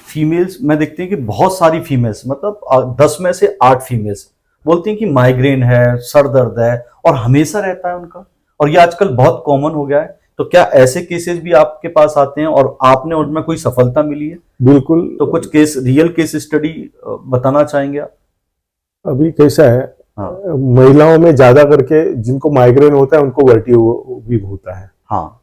फीमेल्स में देखते हैं कि बहुत सारी फीमेल्स, मतलब 10 में से 8 फीमेल्स बोलती हैं कि माइग्रेन है, सर दर्द है, और हमेशा रहता है उनका, और ये आजकल बहुत कॉमन हो गया है। तो क्या ऐसे केसेस भी आपके पास आते हैं और आपने उनमें कोई सफलता मिली है? बिल्कुल। तो कुछ केस, रियल केस स्टडी बताना चाहेंगे आप? अभी कैसा है, हाँ महिलाओं में ज्यादा करके जिनको माइग्रेन होता है उनको वर्टिगो भी होता है, हाँ,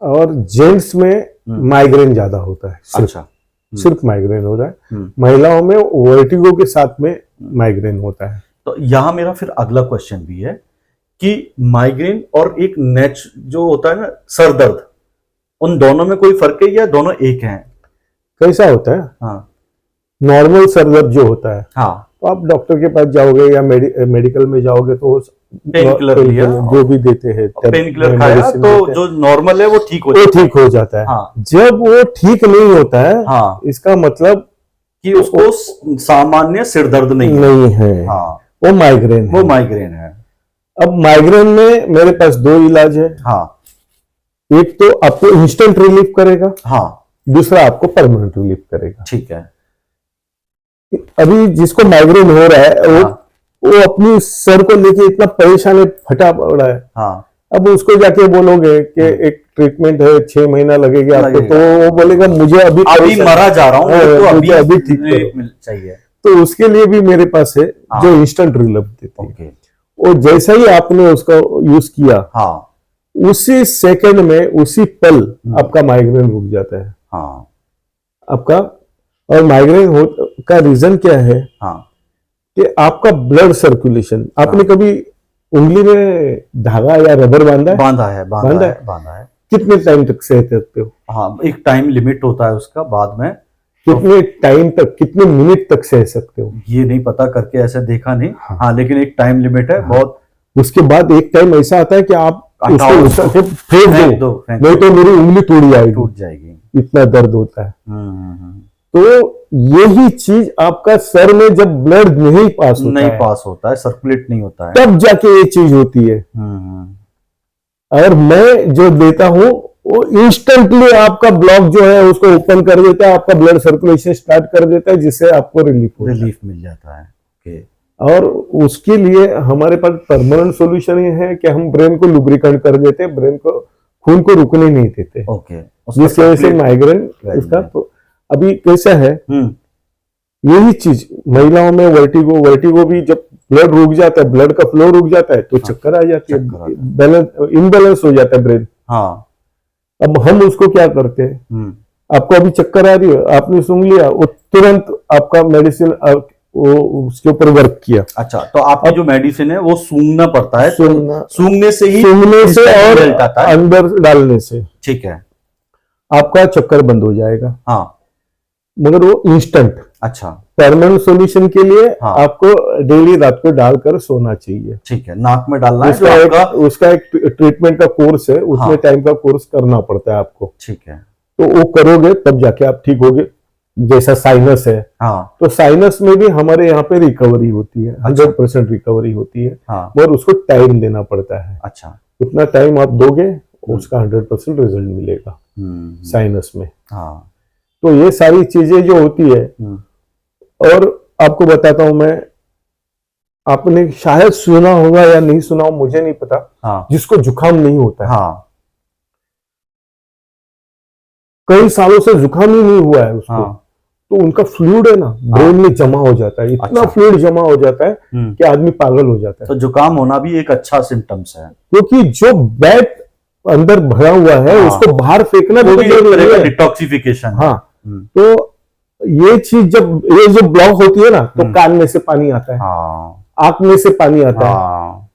और जेंट्स में माइग्रेन ज्यादा होता है। अच्छा, सिर्फ माइग्रेन होता है। महिलाओं में वर्टिगो के साथ में माइग्रेन होता है। तो यहाँ मेरा फिर अगला क्वेश्चन भी है कि माइग्रेन और एक जो होता है ना सर दर्द, उन दोनों में कोई फर्क है या दोनों एक हैं? कैसा होता है, हाँ नॉर्मल सर दर्द जो होता है, हाँ, तो आप डॉक्टर के पास जाओगे या मेडिकल में जाओगे तो पेन किलर लिया, जो भी देते हैं, पेन किलर खाया तो जो नॉर्मल है वो ठीक हो जाता है। हाँ। जब वो ठीक नहीं होता है, हाँ, इसका मतलब कि उसको सामान्य सिर दर्द नहीं है। हाँ, वो माइग्रेन है। वो माइग्रेन है। अब माइग्रेन में मेरे पास 2 इलाज है। हाँ, एक तो आपको इंस्टेंट रिलीफ करेगा, हाँ, दूसरा आपको परमानेंट रिलीफ करेगा। ठीक है। अभी जिसको माइग्रेन हो रहा है वो अपनी सर को लेके इतना परेशान है, फटा पड़ा है। हाँ, अब उसको जाके बोलोगे कि एक ट्रीटमेंट है, 6 महीना लगेगा आपको, तो वो बोलेगा मुझे अभी मरा जा रहा हूँ, तो मुझे अभी ठीक चाहिए। तो उसके लिए भी मेरे पास है जो इंस्टेंट रिलीफ देते हैं। और जैसा ही आपने उसका यूज किया, उसी सेकंड में, उसी पल आपका माइग्रेन रुक जाता है। हाँ, आपका, और माइग्रेन का रीजन क्या है कि आपका ब्लड सर्कुलेशन, आपने कभी उंगली में धागा या रबर बांधा है? बांधा है। कितने टाइम तक सह सकते हो? हाँ, एक टाइम लिमिट होता है उसका, बाद में कितने टाइम तक, कितने मिनट तक सह सकते हो? ये नहीं पता, करके ऐसे देखा नहीं। हाँ, लेकिन एक टाइम लिमिट है बहुत। उसके बाद एक टाइम ऐसा आता है कि आप उसको फेंक दो, नहीं तो मेरी उंगली टूट जाएगी, इतना दर्द होता है। तो यही चीज आपका सर में जब ब्लड नहीं पास होता है, सर्कुलेट नहीं होता है, तब जाके ये चीज होती है। और मैं जो देता हूं वो इंस्टेंटली आपका ब्लॉक जो है उसको ओपन कर देता है, आपका ब्लड सर्कुलेशन स्टार्ट कर देता है, जिससे आपको रिलीफ मिल जाता है। और उसके लिए हमारे पास परमानेंट सॉल्यूशन ये है कि हम ब्रेन को लुब्रिकेंट कर देते हैं, ब्रेन को, खून को रुकने नहीं देते, जिसकी वजह से माइग्रेन इसका। तो अभी कैसा है, यही चीज महिलाओं में वर्टिगो भी जब ब्लड रुक जाता है, ब्लड का फ्लो रुक जाता है, तो चक्कर आ जाती है, इनबैलेंस हो जाता है ब्रेन। अब हम उसको क्या करते हैं, आपको अभी चक्कर आ रही है, आपने सूंघ लिया, वो तुरंत आपका मेडिसिन वो उसके ऊपर वर्क किया। अच्छा, तो आपकी जो मेडिसिन है वो सूंघना पड़ता है, सूंघने से और अंदर डालने से, ठीक है, आपका चक्कर बंद हो जाएगा। हाँ, मगर वो इंस्टेंट। अच्छा, परमानेंट सॉल्यूशन के लिए आपको डेली रात को डालकर सोना चाहिए। ठीक है, नाक में डालना है। उसका एक ट्रीटमेंट का कोर्स है, उतने टाइम का कोर्स करना पड़ता है आपको। ठीक है, तो वो करोगे तब जाके आप ठीक होगे। जैसा साइनस है, तो साइनस में भी हमारे यहाँ पे रिकवरी होती है, 100% रिकवरी होती है, और उसको टाइम देना पड़ता है। अच्छा, उतना टाइम आप दोगे, उसका 100% रिजल्ट मिलेगा साइनस में। तो ये सारी चीजें जो होती है, और आपको बताता हूं मैं, आपने शायद सुना होगा या नहीं सुना हो, मुझे नहीं पता, जिसको जुकाम नहीं होता है, कई सालों से जुकाम ही नहीं हुआ है उसको, तो उनका फ्लूइड है ना ब्रेन में जमा हो जाता है, इतना फ्लूइड जमा हो जाता है कि आदमी पागल हो जाता है। तो जुकाम होना भी एक अच्छा सिम्टम्स है, क्योंकि जो बैड अंदर भरा हुआ है हाँ। उसको बाहर फेंकना भी वो तो भी एक जरूरी तरह का है। डिटॉक्सिफिकेशन। हाँ, तो ये चीज जब ये जो ब्लॉक होती है ना तो कान में से पानी आता है, हाँ आंख में से पानी आता है। हाँ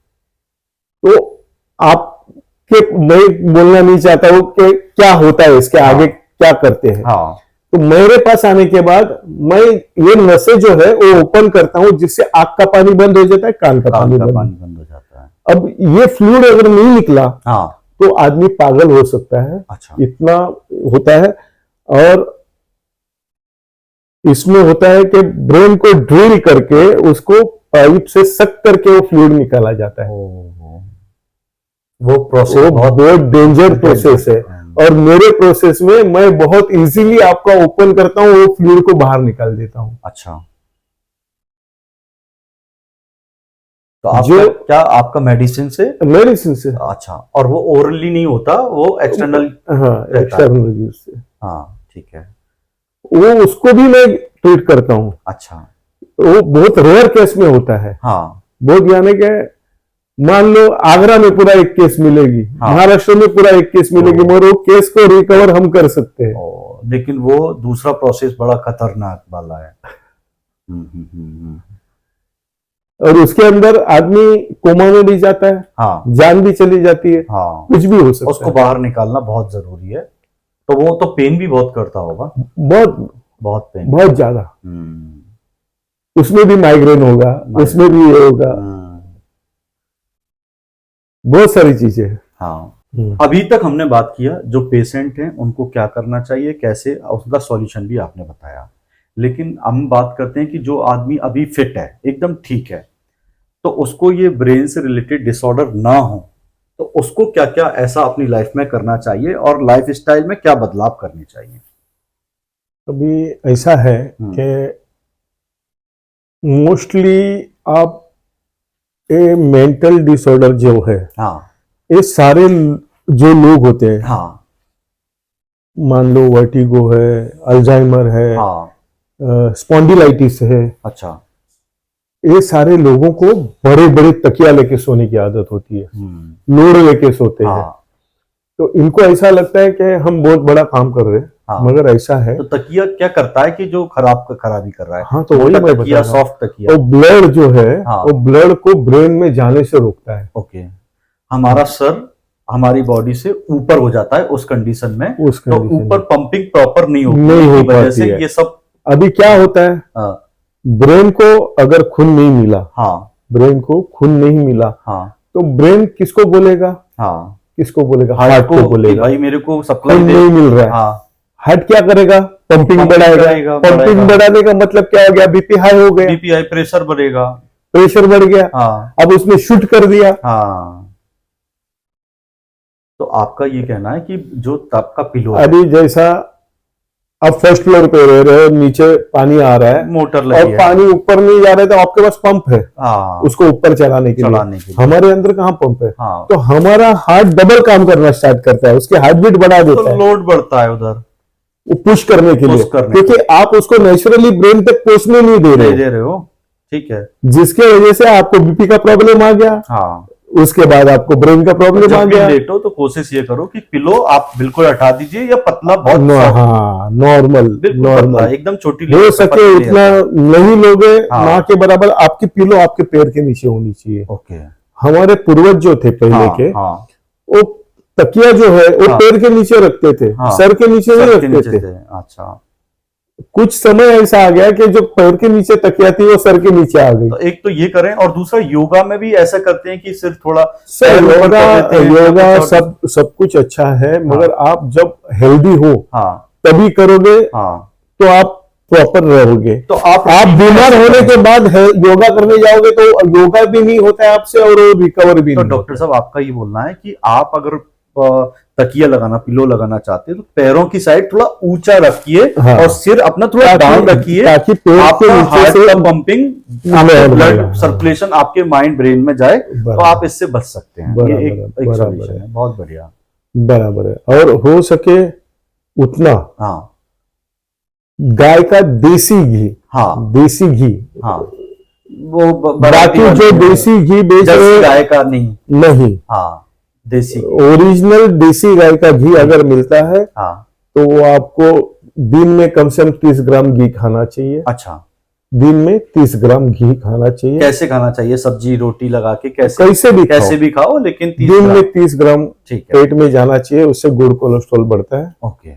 तो आपके, मैं बोलना नहीं चाहता हूँ कि क्या होता है इसके आगे क्या करते हैं। हाँ तो मेरे पास आने के बाद मैं ये नसें जो है वो ओपन करता हूँ, जिससे आंख का पानी बंद हो जाता है, कान का पानी कान का बंद। पानी बंद हो जाता है। अब ये फ्लूइड अगर नहीं निकला हाँ तो आदमी पागल हो सकता है, अच्छा इतना होता है। और इसमें होता है कि ब्रेन को ड्रिल करके उसको पाइप से सक करके वो फ्लूइड निकाला जाता है। वो प्रोसेस वो बहुत डेंजर प्रोसेस है। और मेरे प्रोसेस में मैं बहुत इजीली आपका ओपन करता हूँ, वो फ्लूइड को बाहर निकाल देता हूँ। अच्छा, तो आपका जो क्या आपका मेडिसिन से? मेडिसिन से। अच्छा, और वो ओरली नहीं होता, वो एक्सटर्नल? हाँ, एक्सटर्नल यूज से। हाँ ठीक है। वो उसको भी मैं ट्रीट करता हूँ। अच्छा, वो बहुत रेयर केस में होता है। हाँ बहुत, यानी कि मान लो आगरा में पूरा एक केस मिलेगी, हाँ। महाराष्ट्र में पूरा एक केस मिलेगी, मगर वो केस को रिकवर हम कर सकते हैं। लेकिन वो दूसरा प्रोसेस बड़ा खतरनाक वाला है। और उसके अंदर आदमी कोमा में भी जाता है, हाँ जान भी चली जाती है, हाँ, कुछ भी हो सकता उसको है। बाहर निकालना बहुत जरूरी है। तो वो तो पेन भी बहुत करता होगा? बहुत बहुत पेन। बहुत ज्यादा। उसमें भी माइग्रेन होगा, उसमें भी ये होगा, बहुत सारी चीजें हैं। हाँ, अभी तक हमने बात किया जो पेशेंट हैं उनको क्या करना चाहिए, कैसे, उसका सॉल्यूशन भी आपने बताया। लेकिन हम बात करते हैं कि जो आदमी अभी फिट है, एकदम ठीक है, तो उसको ये ब्रेन से रिलेटेड डिसऑर्डर ना हो, तो उसको क्या क्या ऐसा अपनी लाइफ में करना चाहिए और लाइफ स्टाइल में क्या बदलाव करने चाहिए? अभी ऐसा है कि मोस्टली आप ये मेंटल डिसऑर्डर जो है, हाँ ये सारे जो लोग होते हैं, हाँ मान लो वर्टिगो है, अल्जाइमर है, हाँ, स्पॉन्डिलाइटिस है, अच्छा, ये सारे लोगों को बड़े बड़े तकिया लेके सोने की आदत होती है, लोड लेके सोते हैं। हाँ, तो इनको ऐसा लगता है कि हम बहुत बड़ा काम कर रहे हैं, हाँ, मगर ऐसा है। तो तकिया क्या करता है कि जो खराबी कर रहा है? हाँ, तो वही मैं बता तकिया, रहा हूँ। सॉफ्ट तकिया, वो ब्लड जो है, हाँ, वो ब्लड को ब्रेन में जाने से रोकता है। ओके, हमारा सर हमारी बॉडी से ऊपर हो जाता है उस कंडीशन में, तो ऊपर पंपिंग प्रॉपर नहीं हो पाती है। ये सब अभी क्या होता है, ब्रेन को अगर खून नहीं मिला, हाँ, ब्रेन को खून नहीं मिला, हाँ, तो ब्रेन किसको बोलेगा? हाँ, किसको बोलेगा? हार्ट को बोलेगा, भाई मेरे को सप्लाई नहीं मिल रहा है। हाँ, हार्ट क्या करेगा? पंपिंग बढ़ाएगा। पंपिंग बढ़ाने का मतलब क्या हो गया? बीपी हाई हो गया, बीपी हाई, प्रेशर बढ़ेगा, प्रेशर बढ़ गया। हाँ, अब उसने शूट कर दिया। हाँ, तो आपका ये कहना है कि जो आपका पिलो अभी जैसा आप फर्स्ट फ्लोर पे रह रहे हो, नीचे पानी आ रहा है, मोटर और लगी है, पानी ऊपर नहीं जा रहा है, तो आपके पास पंप है, हाँ, उसको ऊपर चलाने के लिए। हमारे अंदर कहाँ पंप है? हाँ, तो हमारा हार्ट डबल काम करना स्टार्ट करता है, उसके हार्ट बीट बढ़ा देता है, लोड बढ़ता है उधर, वो पुश करने के लिए, क्योंकि आप उसको नेचुरली ब्रेन तक पहुंचने नहीं दे रहे हो। ठीक है, जिसके वजह से आपको बीपी का प्रॉब्लम आ गया, हाँ, उसके बाद आपको ब्रेन का प्रॉब्लम आ गया। लेटो तो कोशिश ये करो कि पिलो आप बिल्कुल हटा दीजिए, या पतला बहुत हाँ, नॉर्मल एकदम छोटी हो सके उतना नहीं लोगे, ना के बराबर आपकी पिलो आपके पैर के नीचे होनी चाहिए। ओके, हमारे पूर्वज जो थे पहले के, वो तकिया जो है वो पैर के नीचे रखते थे, सर के नीचे नहीं रखते थे। अच्छा, कुछ समय ऐसा आ गया कि जो पैर के नीचे तकिया थी वो सर के नीचे आ गई। तो एक तो ये करें, और दूसरा योगा में भी ऐसा करते हैं कि सिर्फ थोड़ा योगा सब कुछ अच्छा है, मगर आप जब हेल्दी हो तभी करोगे, तो आप प्रॉपर रहोगे। तो आप बीमार होने के बाद योगा करने जाओगे तो योगा भी नहीं होता है आपसे, और रिकवर भी नहीं। तो डॉक्टर साहब आपका ये बोलना है कि आप अगर तकिया लगाना, पिलो लगाना चाहते हैं, तो पैरों की साइड थोड़ा ऊंचा रखिए, और सिर अपना थोड़ा डाउन रखिए, ताकि आपका हार्ट का पंपिंग, ब्लड सर्कुलेशन आपके माइंड ब्रेन में जाए, तो आप इससे बच सकते हैं। ये एक सॉल्यूशन है, बहुत बढ़िया, बराबर है। और हो सके उतना गाय का देसी घी, देसी घी, वो बाकी जो देसी घी बेच रहे गाय का नहीं, नहीं, देसी ओरिजिनल देसी गाय का घी अगर मिलता है हाँ तो वो आपको दिन में कम से कम 30 ग्राम घी खाना चाहिए। अच्छा, दिन में 30 ग्राम घी खाना चाहिए। कैसे खाना चाहिए? सब्जी रोटी लगा के कैसे कैसे भी खाओ लेकिन 30 दिन ग्राम में 30 ग्राम ठीक है। पेट में जाना चाहिए, उससे गुड कोलेस्ट्रॉल बढ़ता है। ओके,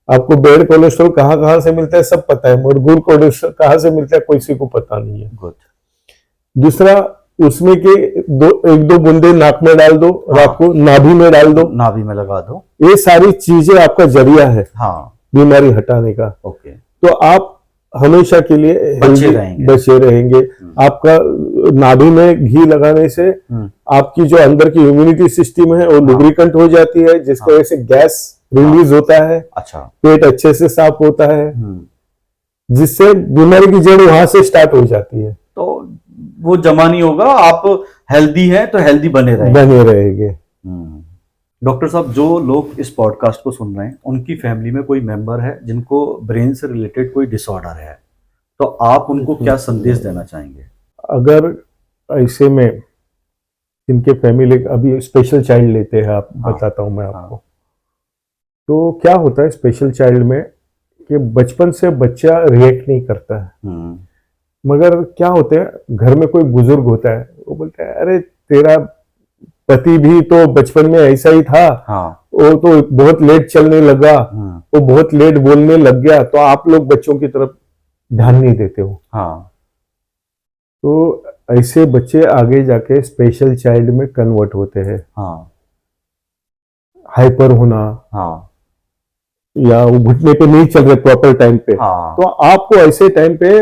आपको बैड कोलेस्ट्रॉल कहाँ से मिलता है सब पता है, मगर गुड कोलेस्ट्रॉल कहाँ से मिलता है किसी को पता नहीं है। गुड। दूसरा, उसमें के एक दो बूंदे नाक में डाल दो, रात को नाभि में डाल दो, नाभि में लगा दो। ये सारी चीजें आपका जरिया है हाँ, बीमारी हटाने का। ओके, तो आप हमेशा के लिए बचे रहेंगे। आपका नाभि में घी लगाने से आपकी जो अंदर की इम्यूनिटी सिस्टम है वो लुब्रिकेंट हो जाती है, जिसकी वजह से गैस रिलीज होता है। अच्छा, पेट अच्छे से साफ होता है, जिससे बीमारी की जड़ वहां से स्टार्ट हो जाती है। तो वो जमा नहीं होगा, आप हेल्दी हैं तो हेल्दी बने रहेंगे। डॉक्टर साहब, जो लोग इस पॉडकास्ट को सुन रहे हैं उनकी फैमिली में कोई मेंबर है जिनको ब्रेन से रिलेटेड कोई डिसऑर्डर है, तो आप उनको क्या संदेश देना चाहेंगे? अगर ऐसे में इनके फैमिली, अभी स्पेशल चाइल्ड लेते हैं आप, बताता हूं मैं आपको। तो क्या होता है स्पेशल चाइल्ड में कि बचपन से बच्चा रिएक्ट नहीं करता है, मगर क्या होता है घर में कोई बुजुर्ग होता है, वो बोलता है अरे तेरा पति भी तो बचपन में ऐसा ही था, वो तो बहुत लेट चलने लगा, वो बहुत लेट बोलने लग गया, तो आप लोग बच्चों की तरफ ध्यान नहीं देते हो। तो ऐसे बच्चे आगे जाके स्पेशल चाइल्ड में कन्वर्ट होते हैं। हाइपर होना, या वो घुटने पे नहीं चल रहे प्रॉपर टाइम पे, तो आपको ऐसे टाइम पे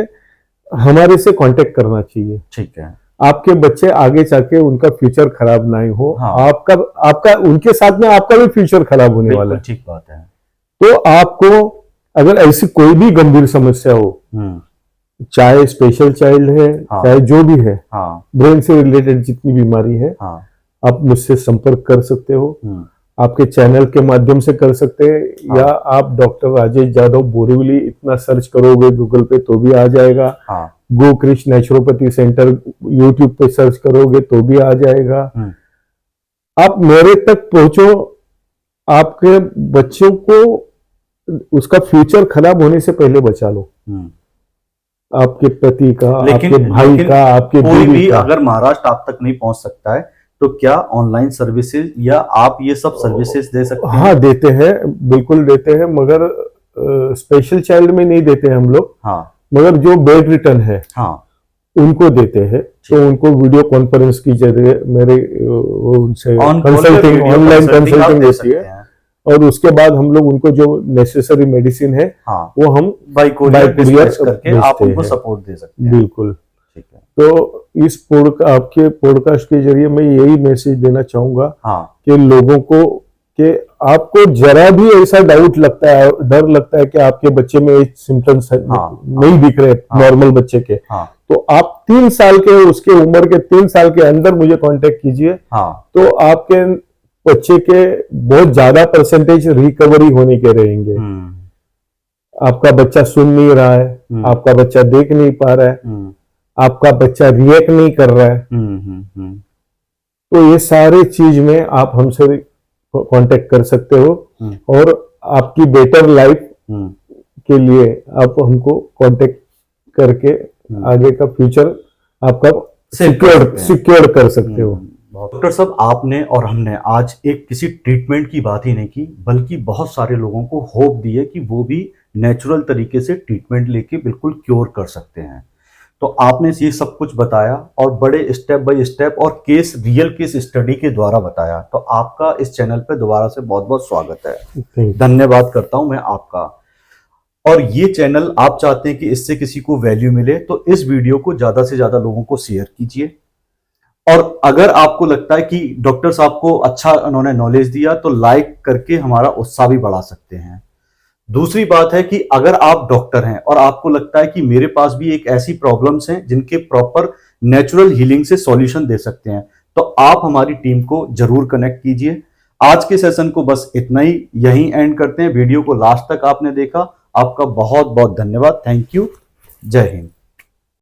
हमारे से कांटेक्ट करना चाहिए। ठीक है, आपके बच्चे आगे जाके उनका फ्यूचर खराब ना हो। आपका उनके साथ में आपका भी फ्यूचर खराब होने वाला है। ठीक बात है। तो आपको अगर ऐसी कोई भी गंभीर समस्या हो, चाहे स्पेशल चाइल्ड है, चाहे जो भी है, ब्रेन से रिलेटेड जितनी बीमारी है, आप मुझसे संपर्क कर सकते हो। आपके चैनल के माध्यम से कर सकते हैं, या आप डॉक्टर राजेश जादव बोरीवली इतना सर्च करोगे गूगल पे तो भी आ जाएगा। गोकृष्ण नेचुरोपैथी सेंटर यूट्यूब पे सर्च करोगे तो भी आ जाएगा। आप मेरे तक पहुंचो, आपके बच्चों को उसका फ्यूचर खराब होने से पहले बचा लो। आपके पति का, आपके भाई का, आपके कोई भी अगर महाराष्ट्र आप तक नहीं पहुंच सकता है तो क्या ऑनलाइन सर्विसेज या आप ये सब सर्विसेज दे सकते हैं? हाँ, देते हैं, बिल्कुल देते हैं, मगर स्पेशल चाइल्ड में नहीं देते हैं हम लोग। मगर जो बेड रिटर्न है उनको देते हैं। तो उनको वीडियो कॉन्फ्रेंस की जरिए मेरे उनसे कंसल्टिंग, ऑनलाइन कंसल्टिंग होती है, और उसके बाद हम लोग उनको जो नेसेसरी मेडिसिन है वो हम बाय कुरियर करके आप उनको सपोर्ट दे सकते हैं। बिल्कुल, ठीक है। तो इस आपके पॉडकास्ट के जरिए मैं यही मैसेज देना चाहूंगा कि लोगों को, कि आपको जरा भी ऐसा डाउट लगता है, डर लगता है कि आपके बच्चे में सिम्टम्स नहीं दिख रहे नॉर्मल बच्चे के, तो आप 3 साल के, उसके उम्र के 3 साल के अंदर मुझे कांटेक्ट कीजिए। तो आपके बच्चे के बहुत ज्यादा परसेंटेज रिकवरी होने के रहेंगे। आपका बच्चा सुन नहीं रहा है, आपका बच्चा देख नहीं पा रहा है, आपका बच्चा रिएक्ट नहीं कर रहा है, तो ये सारे चीज में आप हमसे कांटेक्ट कर सकते हो, और आपकी बेटर लाइफ के लिए आप हमको कांटेक्ट करके आगे का फ्यूचर आपका सिक्योर कर सकते हो। डॉक्टर साहब, आपने और हमने आज एक किसी ट्रीटमेंट की बात ही नहीं की, बल्कि बहुत सारे लोगों को होप दी है कि वो भी नेचुरल तरीके से ट्रीटमेंट लेके बिल्कुल क्योर कर सकते हैं। तो आपने ये सब कुछ बताया और बड़े स्टेप बाय स्टेप और रियल केस स्टडी के द्वारा बताया, तो आपका इस चैनल पे दोबारा से बहुत बहुत स्वागत है। धन्यवाद करता हूं मैं आपका। और ये चैनल आप चाहते हैं कि इससे किसी को वैल्यू मिले, तो इस वीडियो को ज्यादा से ज्यादा लोगों को शेयर कीजिए। और अगर आपको लगता है कि डॉक्टर साहब को अच्छा उन्होंने नॉलेज दिया, तो लाइक करके हमारा उत्साह भी बढ़ा सकते हैं। दूसरी बात है कि अगर आप डॉक्टर हैं और आपको लगता है कि मेरे पास भी एक ऐसी प्रॉब्लम्स हैं जिनके प्रॉपर नेचुरल हीलिंग से सॉल्यूशन दे सकते हैं, तो आप हमारी टीम को जरूर कनेक्ट कीजिए। आज के सेशन को बस इतना ही, यहीं एंड करते हैं। वीडियो को लास्ट तक आपने देखा, आपका बहुत बहुत धन्यवाद। Thank you. जय हिंद।